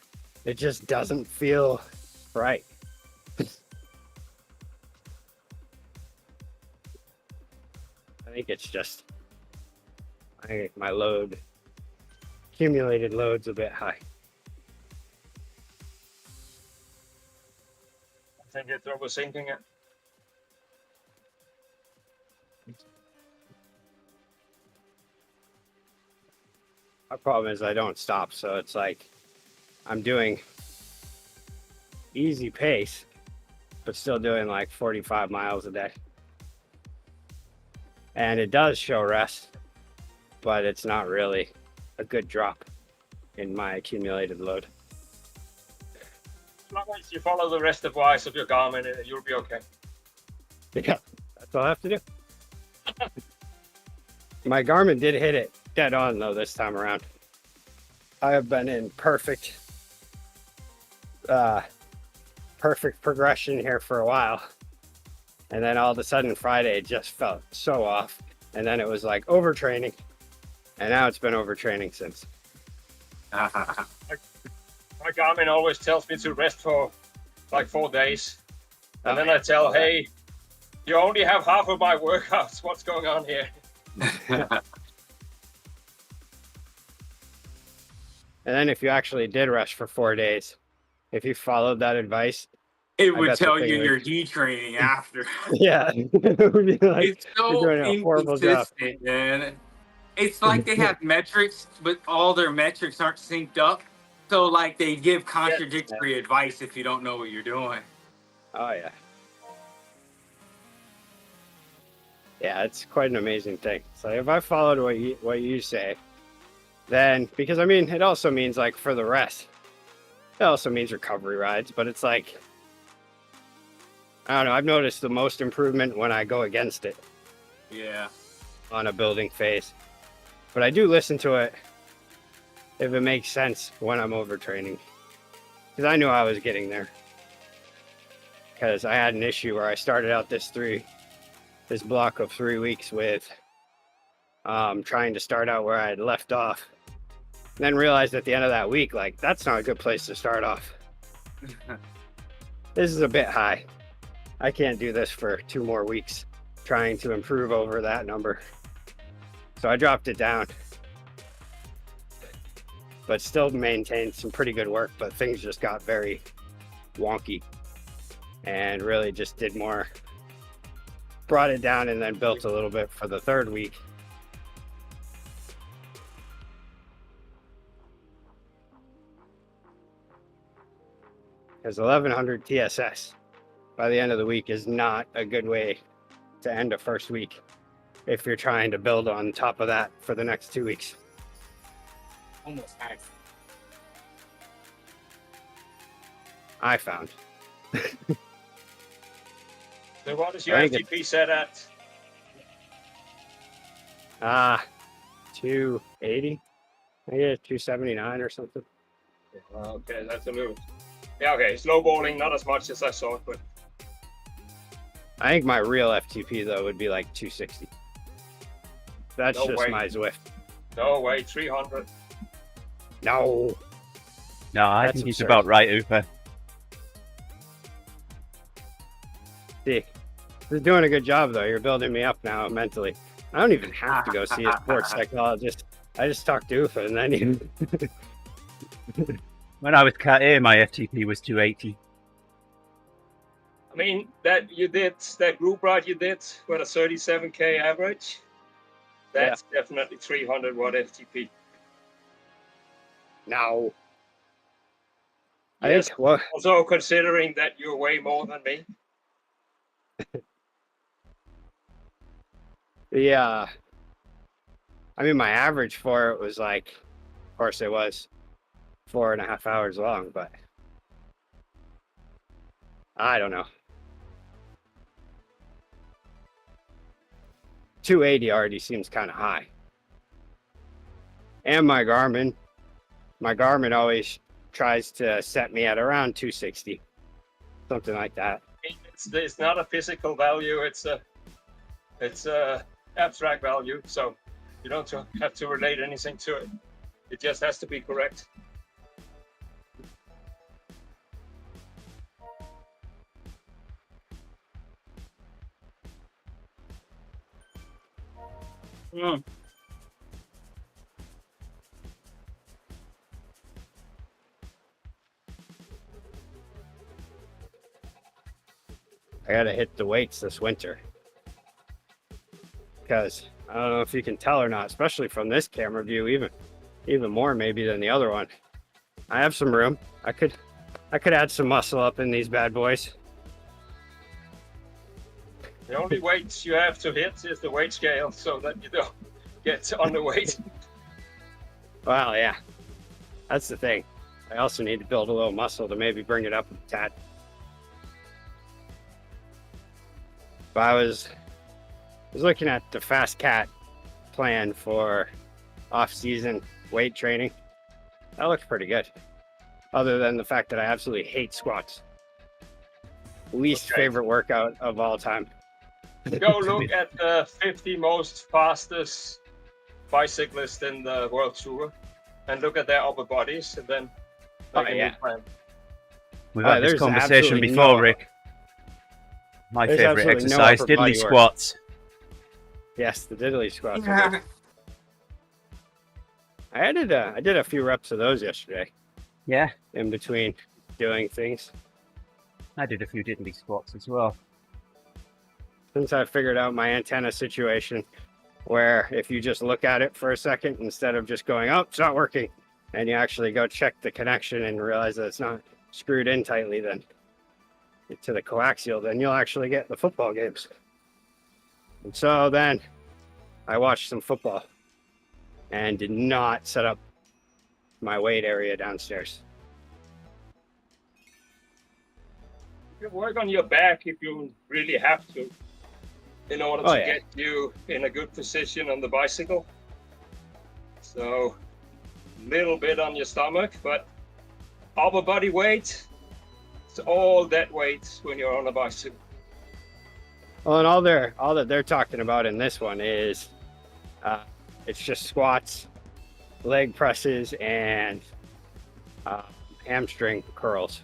it just doesn't feel right. I think it's just, I think my load, accumulated load's a bit high. I think it's overthinking it. My problem is I don't stop, so it's like I'm doing easy pace, but still doing like 45 miles a day. And it does show rest, but it's not really a good drop in my accumulated load. As long as you follow the rest of wise of your Garmin, you'll be okay. Yeah, that's all I have to do. My Garmin did hit it dead on though this time around. I have been in perfect progression here for a while. And then all of a sudden Friday it just felt so off. And then it was like overtraining. And now it's been overtraining since. My Garmin always tells me to rest for like 4 days. And then I tell, hey, you only have half of my workouts. What's going on here? And then if you actually did rest for 4 days, if you followed that advice, it would tell you you're detraining after. Yeah. It would be like, It's so you're doing a horrible job. inconsistent, man. It's like they have metrics, but all their metrics aren't synced up. So like they give contradictory advice if you don't know what you're doing. Oh yeah. Yeah, it's quite an amazing thing. So if I followed what you say, then because I mean it also means like for the rest, it also means recovery rides, but it's like I don't know, I've noticed the most improvement when I go against it Yeah. on a building phase. But I do listen to it if it makes sense when I'm overtraining. Because I knew I was getting there. Because I had an issue where I started out this block of 3 weeks with trying to start out where I had left off. And then realized at the end of that week, like, that's not a good place to start off. This is a bit high. I can't do this for 2 more weeks trying to improve over that number. So I dropped it down. But still maintained some pretty good work, but things just got very wonky and really just did more, brought it down and then built a little bit for the 3rd week. Because 1100 TSS by the end of the week is not a good way to end a first week if you're trying to build on top of that for the next 2 weeks. Almost half. I found. So what is your I think FTP set at? 280. I get 279 or something. Okay, that's a little. Yeah, okay. Snowballing, not as much as I thought, but I think my real FTP though would be like 260. That's No just way. my Zwift. no way, 300. No. No, I That's think he's absurd. about right, Upa. See, you're doing a good job though. You're building me up now mentally. I don't even have to go see a sports psychologist. I just talk to Ufa and then you. When I was Cat A, my FTP was 280. I mean, that group ride you did with a 37k average, that's definitely 300 watt FTP. No. I Yes, think well, also considering that you're way more than me. I mean, my average for it was like, of course, it was 4.5 hours long, but I don't know. 280 already seems kind of high. And my Garmin always tries to set me at around 260, something like that. It's not a physical value, it's a abstract value, so you don't have to relate anything to it. It just has to be correct. I gotta hit the weights this winter because I don't know if you can tell or not, especially from this camera view, even more maybe than the other one. I have some room. I could add some muscle up in these bad boys. The only weights you have to hit is the weight scale so that you don't get underweight. Well, yeah, that's the thing. I also need to build a little muscle to maybe bring it up a tad. But I was looking at the Fast Cat plan for off-season weight training. That looks pretty good. Other than the fact that I absolutely hate squats. Least favorite workout of all time. Go look at the 50 most fastest bicyclists in the World Tour and look at their upper bodies and then Oh, make a yeah. new plan. We've had this there's conversation absolutely before, no- Rick. My There's favorite absolutely no exercise, upper diddly body work. squats. Yes, the diddly squats. are good. I did a few reps of those yesterday Yeah, in between doing things. I did a few diddly squats as well. Since I figured out my antenna situation, where if you just look at it for a second instead of just going, oh, it's not working, and you actually go check the connection and realize that it's not screwed in tightly then to the coaxial, then you'll actually get the football games. And so then I watched some football and did not set up my weight area downstairs. You can work on your back if you really have to, in order to get you in a good position on the bicycle. So, little bit on your stomach, but upper body weight, it's all that weight when you're on a bicycle. Well, and all that they're talking about in this one is it's just squats, leg presses, and hamstring curls.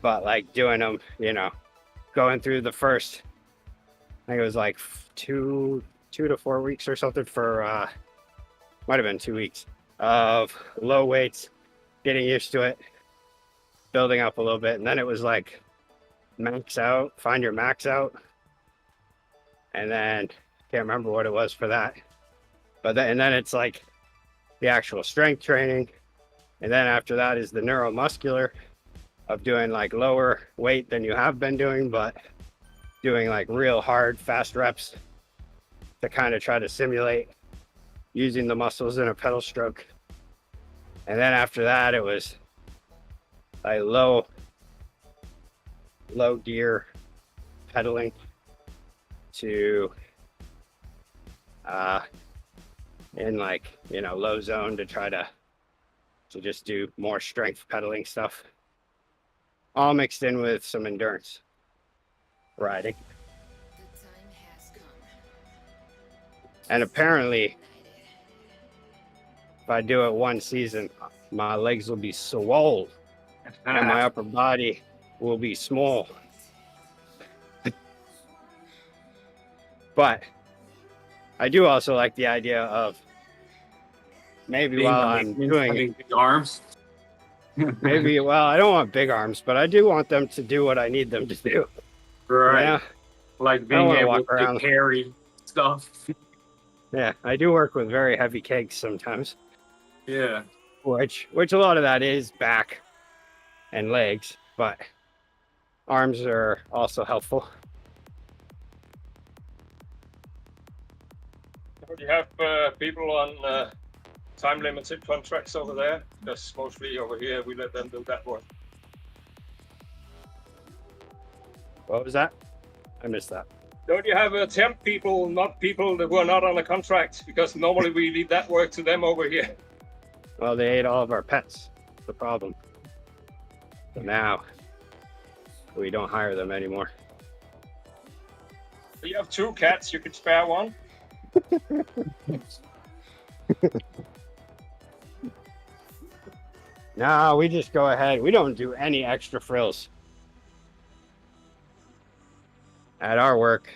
But like doing them, you know, going through the first, I think it was like 2 to 4 weeks or something for, might have been 2 weeks of low weights, getting used to it, building up a little bit. And then it was like max out, find your max out. And then can't remember what it was for that. But then, and then it's like the actual strength training. And then after that is the neuromuscular of doing like lower weight than you have been doing, but doing like real hard, fast reps to kind of try to simulate using the muscles in a pedal stroke. And then after that, it was like low gear pedaling to in like, you know, low zone to try to just do more strength pedaling stuff, all mixed in with some endurance riding. And apparently if I do it one season, my legs will be swole and my upper body will be small. But I do also like the idea of maybe while I'm doing big arms. maybe, well, I don't want big arms, but I do want them to do what I need them to do. Right. Yeah. Like being able walk to around. carry stuff. Yeah, I do work with very heavy kegs sometimes. Yeah. Which a lot of that is back and legs, but arms are also helpful. Do you have people on time limited contracts over there? Because mostly over here we let them do that work. What was that? I missed that. Don't you have temp people, not people that were not on a contract? Because normally we leave that work to them over here. Well, they ate all of our pets. That's the problem. So now we don't hire them anymore. You have 2 cats, you could spare one. No, we just go ahead. We don't do any extra frills at our work.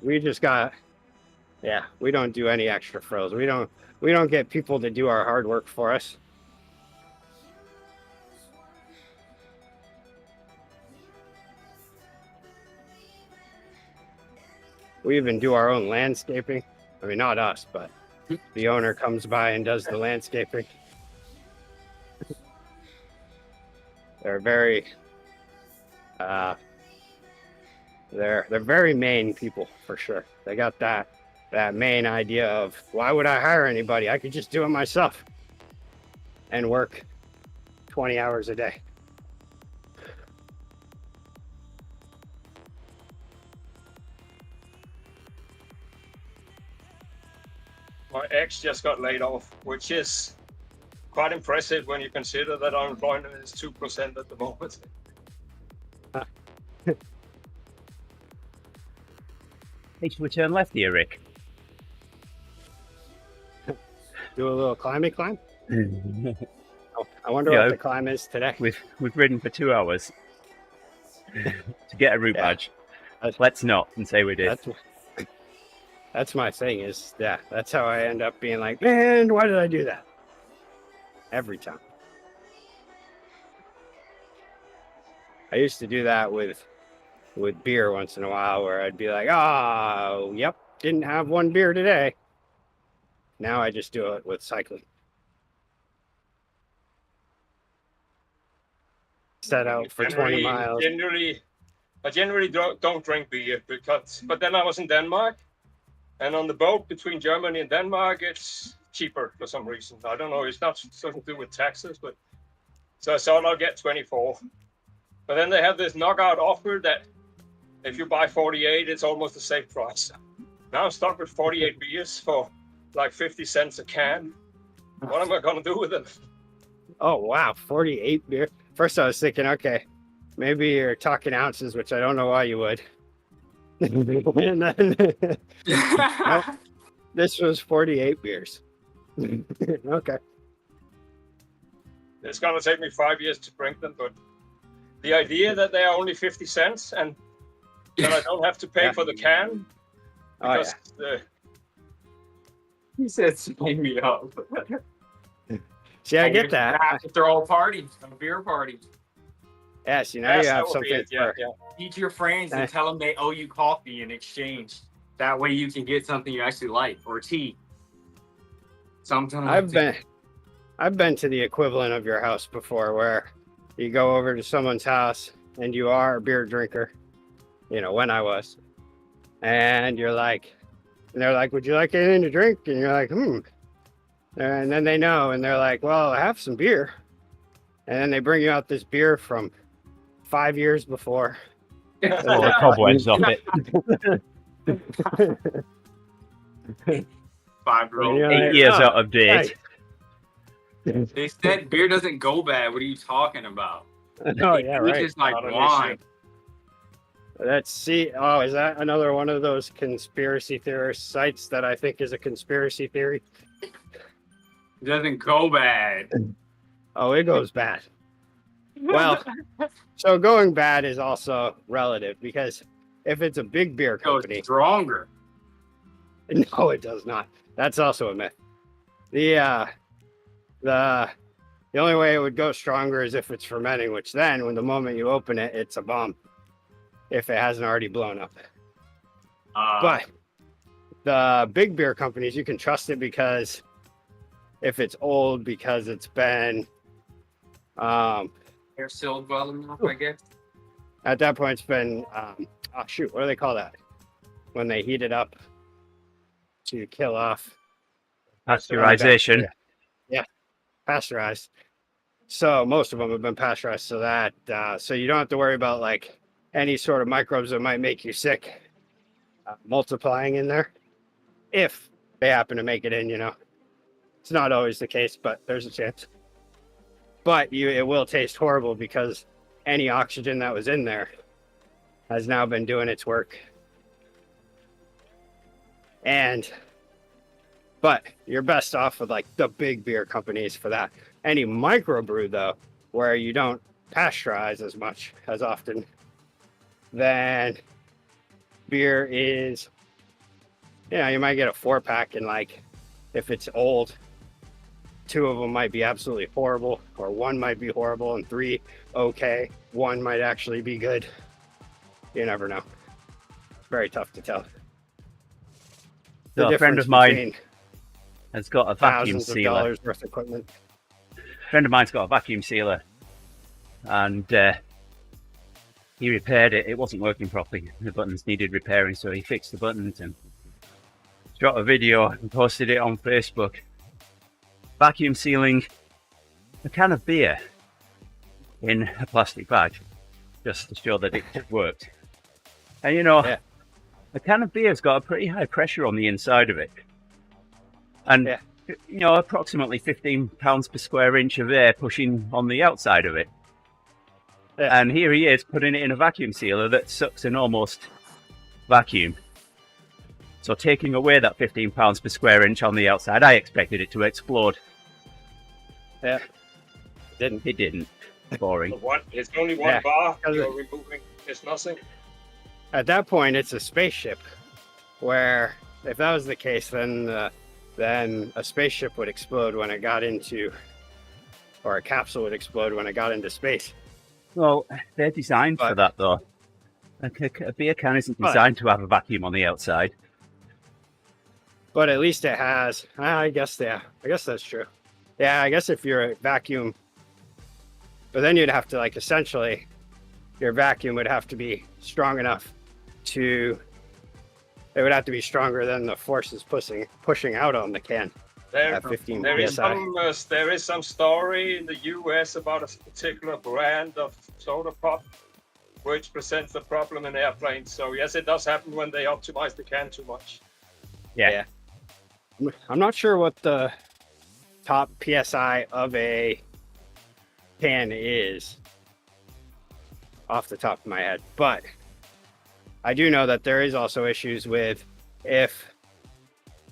We just got, yeah, we don't do any extra frills. We don't get people to do our hard work for us. We even do our own landscaping. I mean, not us, but the owner comes by and does the landscaping. They're very, they're very Maine people for sure. They got that main idea of, why would I hire anybody? I could just do it myself and work 20 hours a day. My ex just got laid off, which is quite impressive when you consider that unemployment is 2% at the moment. Hey, should we turn left here, Rick? Do a little climby climb. Oh, I wonder Yeah, what the climb is today. We've ridden for 2 hours to get a route badge. Let's not and say we did. That's my thing is, yeah, that's how I end up being like, man, why did I do that? Every time. I used to do that with beer once in a while where I'd be like, oh, yep, didn't have one beer today. Now I just do it with cycling. set out for 20 miles. I generally don't drink beer but then I was in Denmark, and on the boat between Germany and Denmark, it's cheaper for some reason. I don't know. It's not something to do with taxes, but so I thought I'll get 24. But then they have this knockout offer that if you buy 48, it's almost the same price. Now I'm stuck with 48 beers for like 50 cents a can. What am I gonna do with them? Oh wow, 48 beer. First I was thinking, okay, maybe you're talking ounces, which I don't know why you would. And then nope, this was 48 beers. Okay. It's gonna take me 5 years to drink them, but the idea that they are only 50 cents and that I don't have to pay for the can because He said, "Sign me up." See, I get that. If they're all parties, a beer party. Yes, you know, you have something yeah. Eat your friends and tell them they owe you coffee in exchange. That way you can get something you actually like, or tea. Sometimes I've been to the equivalent of your house before, where you go over to someone's house and you are a beer drinker. You know, when I was, and you're like, and they're like, "Would you like anything to drink?" And you're like, "Hmm." And then they know, and they're like, "Well, I have some beer." And then they bring you out this beer from 5 years before. All the cobwebs off it. 5-year-old. Yeah. 8 years out of date. They said beer doesn't go bad. What are you talking about? Oh yeah, It's right. just like Not an wine. Let's see. Oh, is that another one of those conspiracy theorist sites that I think is a conspiracy theory? It doesn't go bad. Oh, it goes bad. Well, so going bad is also relative, because if it's a big beer It goes company, stronger. no, it does not. That's also a myth. The only way it would go stronger is if it's fermenting, which then when the moment you open it, it's a bomb. If it hasn't already blown up. But the big beer companies, you can trust it, because if it's old, because it's been Air sealed well enough, I guess. at that point, it's been oh shoot, what do they call that when they heat it up to kill off Pasteurization. Yeah, pasteurized. So most of them have been pasteurized, so that so you don't have to worry about like any sort of microbes that might make you sick multiplying in there, if they happen to make it in. You know, it's not always the case, but there's a chance. But it will taste horrible, because any oxygen that was in there has now been doing its work. But you're best off with like the big beer companies for that. Any microbrew though, where you don't pasteurize as much as often, then beer is, you know, you might get a 4-pack, and like if it's old, 2 of them might be absolutely horrible, or 1 might be horrible, and 3 okay, 1 might actually be good. You never know. It's very tough to tell. So a friend of mine has got a vacuum thousands of sealer. dollars worth of equipment. A friend of mine's got a vacuum sealer, and he repaired it. It wasn't working properly. The buttons needed repairing, so he fixed the buttons and shot a video and posted it on Facebook. Vacuum sealing a can of beer in a plastic bag, just to show that it worked. And you know, a can of beer's got a pretty high pressure on the inside of it, and you know, approximately 15 pounds per square inch of air pushing on the outside of it. And here he is putting it in a vacuum sealer that sucks an almost vacuum. So taking away that 15 pounds per square inch on the outside, I expected it to explode. Yeah. It didn't. Boring. It's only one bar because you're removing. It's nothing. At that point, it's a spaceship, where if that was the case, then a spaceship would explode when it got into, or a capsule would explode when it got into space. Well, they're designed for that, though. A beer can isn't designed to have a vacuum on the outside. But at least it has. I guess that's true. Yeah, I guess if you're a vacuum But then you'd have to like essentially your vacuum would have to be strong enough to, it would have to be stronger than the forces pushing out on the can at 15 there psi. There is some story in the US about a particular brand of soda pop which presents the problem in airplanes. So yes, it does happen when they optimize the can too much. Yeah. I'm not sure what the top PSI of a can is off the top of my head, but I do know that there is also issues with if,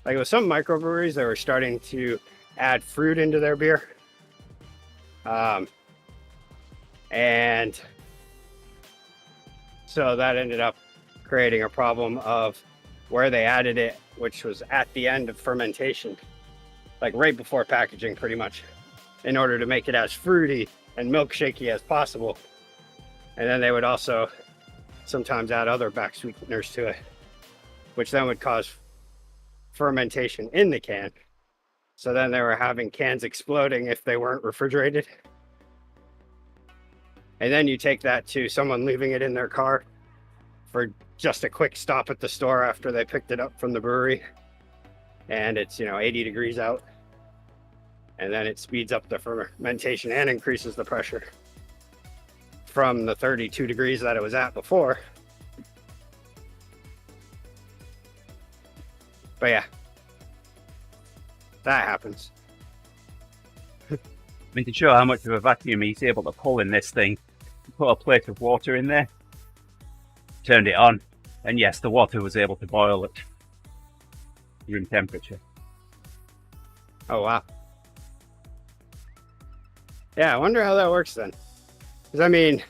like with some microbreweries that were starting to add fruit into their beer. And so that ended up creating a problem of where they added it, which was at the end of fermentation, like right before packaging pretty much, in order to make it as fruity and milkshakey as possible. And then they would also sometimes add other back sweeteners to it, which then would cause fermentation in the can. So then they were having cans exploding if they weren't refrigerated. And then you take that to someone leaving it in their car for just a quick stop at the store after they picked it up from the brewery. And it's, 80 degrees out. And then it speeds up the fermentation and increases the pressure from the 32 degrees that it was at before. But yeah, that happens. I mean, to show how much of a vacuum he's able to pull in this thing, put a plate of water in there, turned it on, and yes, the water was able to boil at room temperature. Oh, wow. Yeah, I wonder how that works then. Because, I mean,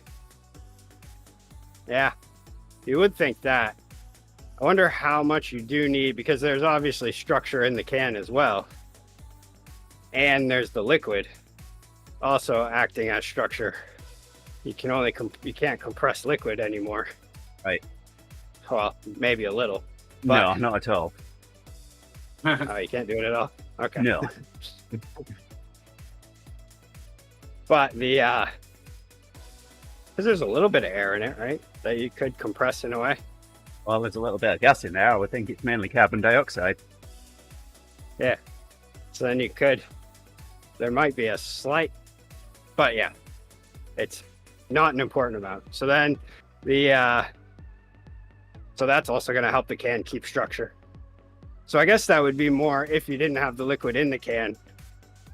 yeah, you would think that. I wonder how much you do need, because there's obviously structure in the can as well. And there's the liquid also acting as structure. You can't compress liquid anymore. Right. Well, maybe a little. But, No, not at all. Oh, you can't do it at all? Okay. No. But because there's a little bit of air in it, right? That you could compress in a way. Well, there's a little bit of gas in there. I would think it's mainly carbon dioxide. Yeah. So then there might be a slight, but yeah, it's not an important amount. So then so that's also going to help the can keep structure. So I guess that would be more if you didn't have the liquid in the can,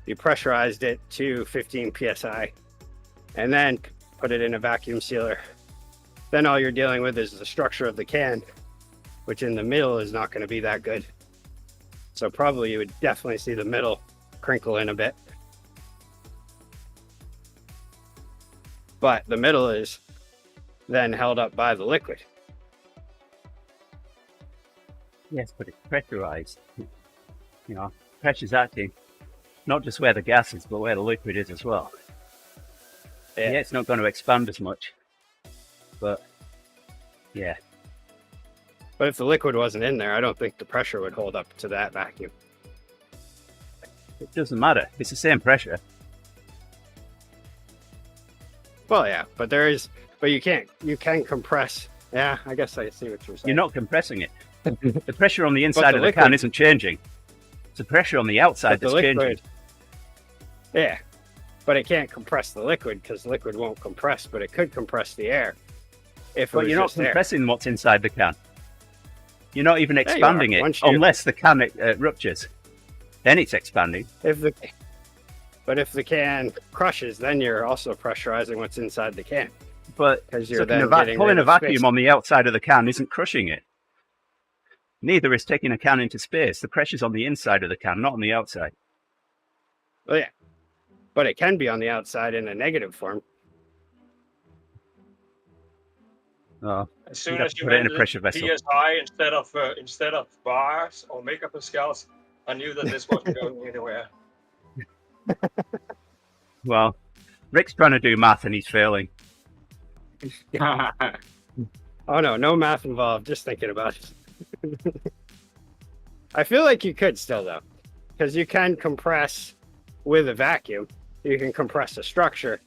you pressurized it to 15 PSI and then put it in a vacuum sealer. Then all you're dealing with is the structure of the can, which in the middle is not going to be that good. So probably you would definitely see the middle crinkle in a bit. But the middle is then held up by the liquid. Yes, but it's pressurized. Pressure's acting not just where the gas is, but where the liquid is as well. Yeah, it's not going to expand as much. But, yeah. But if the liquid wasn't in there, I don't think the pressure would hold up to that vacuum. It doesn't matter. It's the same pressure. Well, yeah, but you can compress. Yeah, I guess I see what you're saying. You're not compressing it. The pressure on the inside of the can isn't changing. It's the pressure on the outside that's changing. Yeah, but it can't compress the liquid because the liquid won't compress, but it could compress the air. But you're not compressing what's inside the can. You're not even expanding it unless the can ruptures. Then it's expanding. But if the can crushes, then you're also pressurizing what's inside the can. But pulling a vacuum on the outside of the can isn't crushing it. Neither is taking a can into space. The pressure's on the inside of the can, not on the outside. Well, yeah. But it can be on the outside in a negative form. Oh, as soon as you put it in a pressure vessel. PSI instead of bars or megapascals, I knew that this wasn't going anywhere. Well, Rick's trying to do math and he's failing. Oh no math involved. Just thinking about it. I feel like you could still though, because you can compress with a vacuum. You can compress a structure,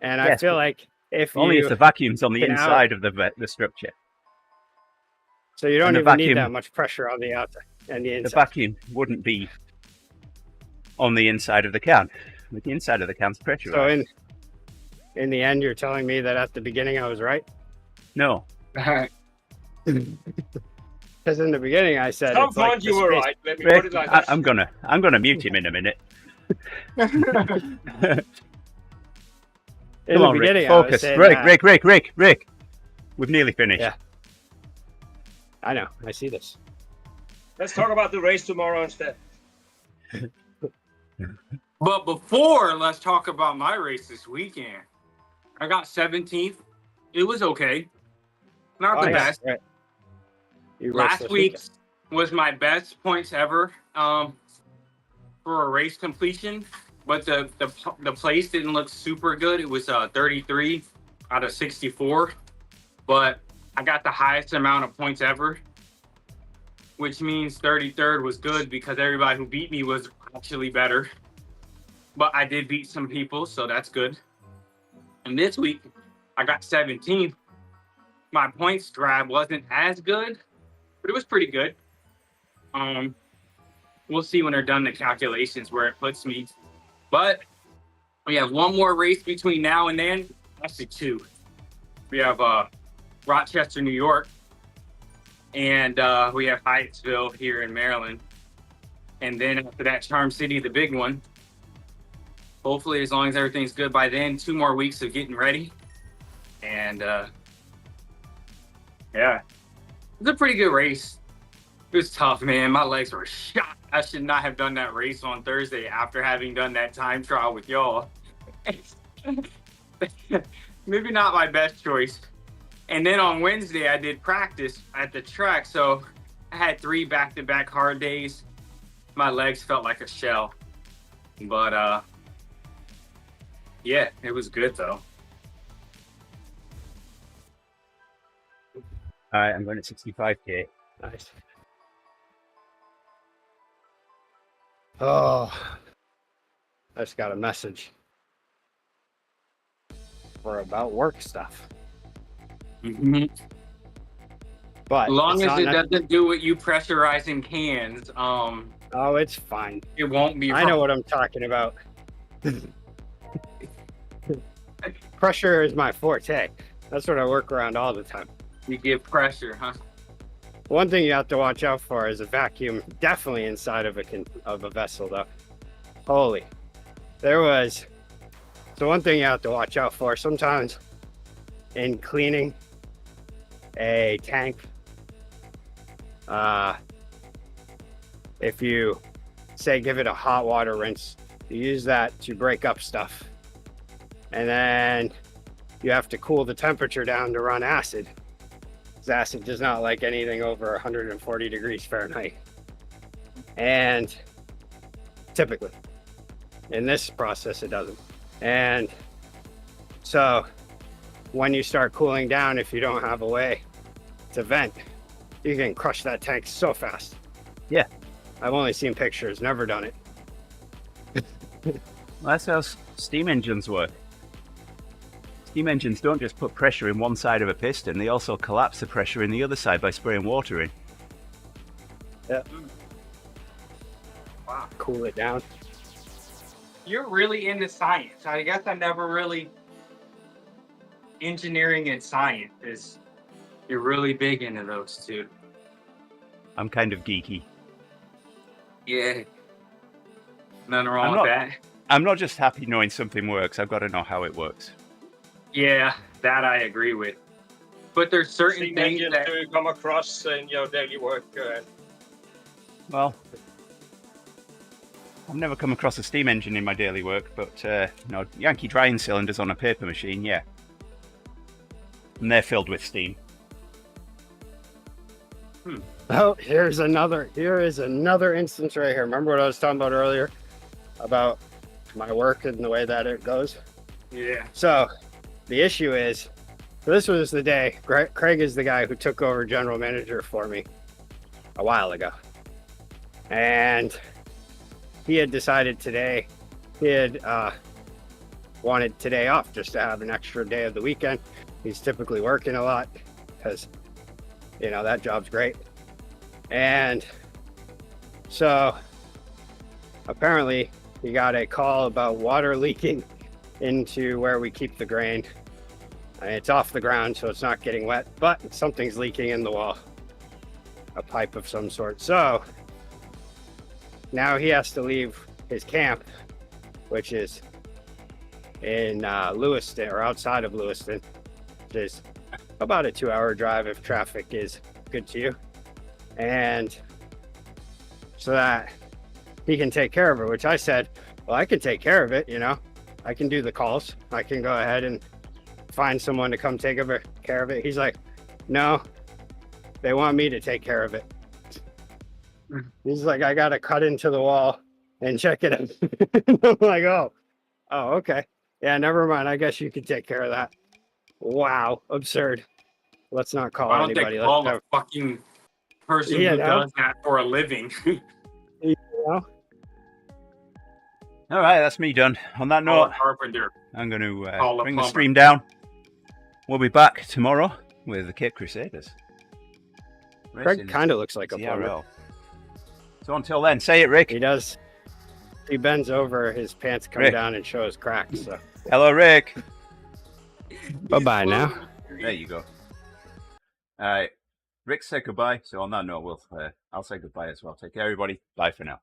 And I Yes, feel but like if only if you the vacuum's on the can inside of the structure. so you don't and the even need vacuum- that much pressure on the outside and the The inside. vacuum wouldn't be on the inside of the can. The inside of the can's pressurized. So in the end, you're telling me that at the beginning I was right? No. Because in the beginning I said Some it's like point the you were space- right. Let me put Rick, it like that. I'm gonna mute him in a minute. In Come the on, Rick, beginning, I was focus. saying Rick, that- Rick. We've nearly finished. Yeah. I know. I see this. Let's talk about the race tomorrow instead. But before, let's talk about my race this weekend. I got 17th. It was okay. Not the Oh, yeah, best. right. You raced Last this week's was my best points ever for a race completion, but the place didn't look super good. It was 33 out of 64, but I got the highest amount of points ever, which means 33rd was good because everybody who beat me was actually better. But I did beat some people, so that's good. And this week, I got 17th. My points grab wasn't as good, but it was pretty good. We'll see when they're done the calculations where it puts me. But we have one more race between now and then. Actually, two. We have Rochester, New York, and we have Hyattsville here in Maryland. And then after that, Charm City, the big one. Hopefully, as long as everything's good by then, 2 more weeks of getting ready. And yeah, it's a pretty good race. It was tough, man. My legs were shot. I should not have done that race on Thursday after having done that time trial with y'all. Maybe not my best choice. And then on Wednesday, I did practice at the track. So I had 3 back-to-back hard days. My legs felt like a shell. But yeah, it was good though. All right, I'm going at 65k. Nice. Oh, I just got a message for about work stuff. Mm-hmm. But As long it's as not it doesn't do what you pressurizing cans, oh, it's fine. it won't be. I know what I'm talking about. Pressure is my forte. That's what I work around all the time. You give pressure, huh? One thing you have to watch out for is a vacuum, definitely inside of a vessel, though. Holy, so one thing you have to watch out for sometimes in cleaning a tank, if you say give it a hot water rinse, you use that to break up stuff, and then you have to cool the temperature down to run acid. Acid does not like anything over 140 degrees Fahrenheit. And typically, in this process, it doesn't. And so when you start cooling down, if you don't have a way to vent, you can crush that tank so fast. Yeah. I've only seen pictures, never done it. Well, that's how steam engines work. Steam engines don't just put pressure in one side of a piston, they also collapse the pressure in the other side by spraying water in. Yeah. Wow. Cool it down. You're really into science. I guess I never really. Engineering and science is. You're really big into those two. I'm kind of geeky. Yeah. Nothing wrong I'm with not- that. I'm not just happy knowing something works, I've got to know how it works. Yeah, that I agree with. But there's certain Steam things engines that. do you come across in your daily work? Well, I've never come across a steam engine in my daily work, but Yankee drying cylinders on a paper machine, yeah. And they're filled with steam. Oh, here is another instance right here. Remember what I was talking about earlier about my work and the way that it goes? Yeah. So the issue is, this was the day, Craig is the guy who took over general manager for me a while ago. And he had decided today, he had wanted today off just to have an extra day of the weekend. He's typically working a lot because, you know, that job's great. And so apparently he got a call about water leaking into where we keep the grain. It's off the ground, so it's not getting wet, but something's leaking in the wall, a pipe of some sort. So now he has to leave his camp, which is in Lewiston, or outside of Lewiston, which is about a 2-hour drive if traffic is good to you. And so that he can take care of it, which I said, well, I can take care of it, you know, I can do the calls. I can go ahead and find someone to come take care of it. He's like, no, they want me to take care of it. He's like, I got to cut into the wall and check it out. I'm like, oh, okay. Yeah, never mind. I guess you could take care of that. Wow, absurd. Let's not call Why don't anybody. they call a fucking person You who know? does that for a living? You know? All right, that's me done. On that Call note, a carpenter. I'm going to Call a bring the plumber. stream down. We'll be back tomorrow with the Cape Crusaders. Craig kind of looks like a plumber. TRL. So until then, say it, Rick. He does. He bends over, his pants come Rick. down and shows cracks. So. Hello, Rick. Bye-bye now. There you go. All right. Rick said goodbye. So on that note, I'll say goodbye as well. Take care, everybody. Bye for now.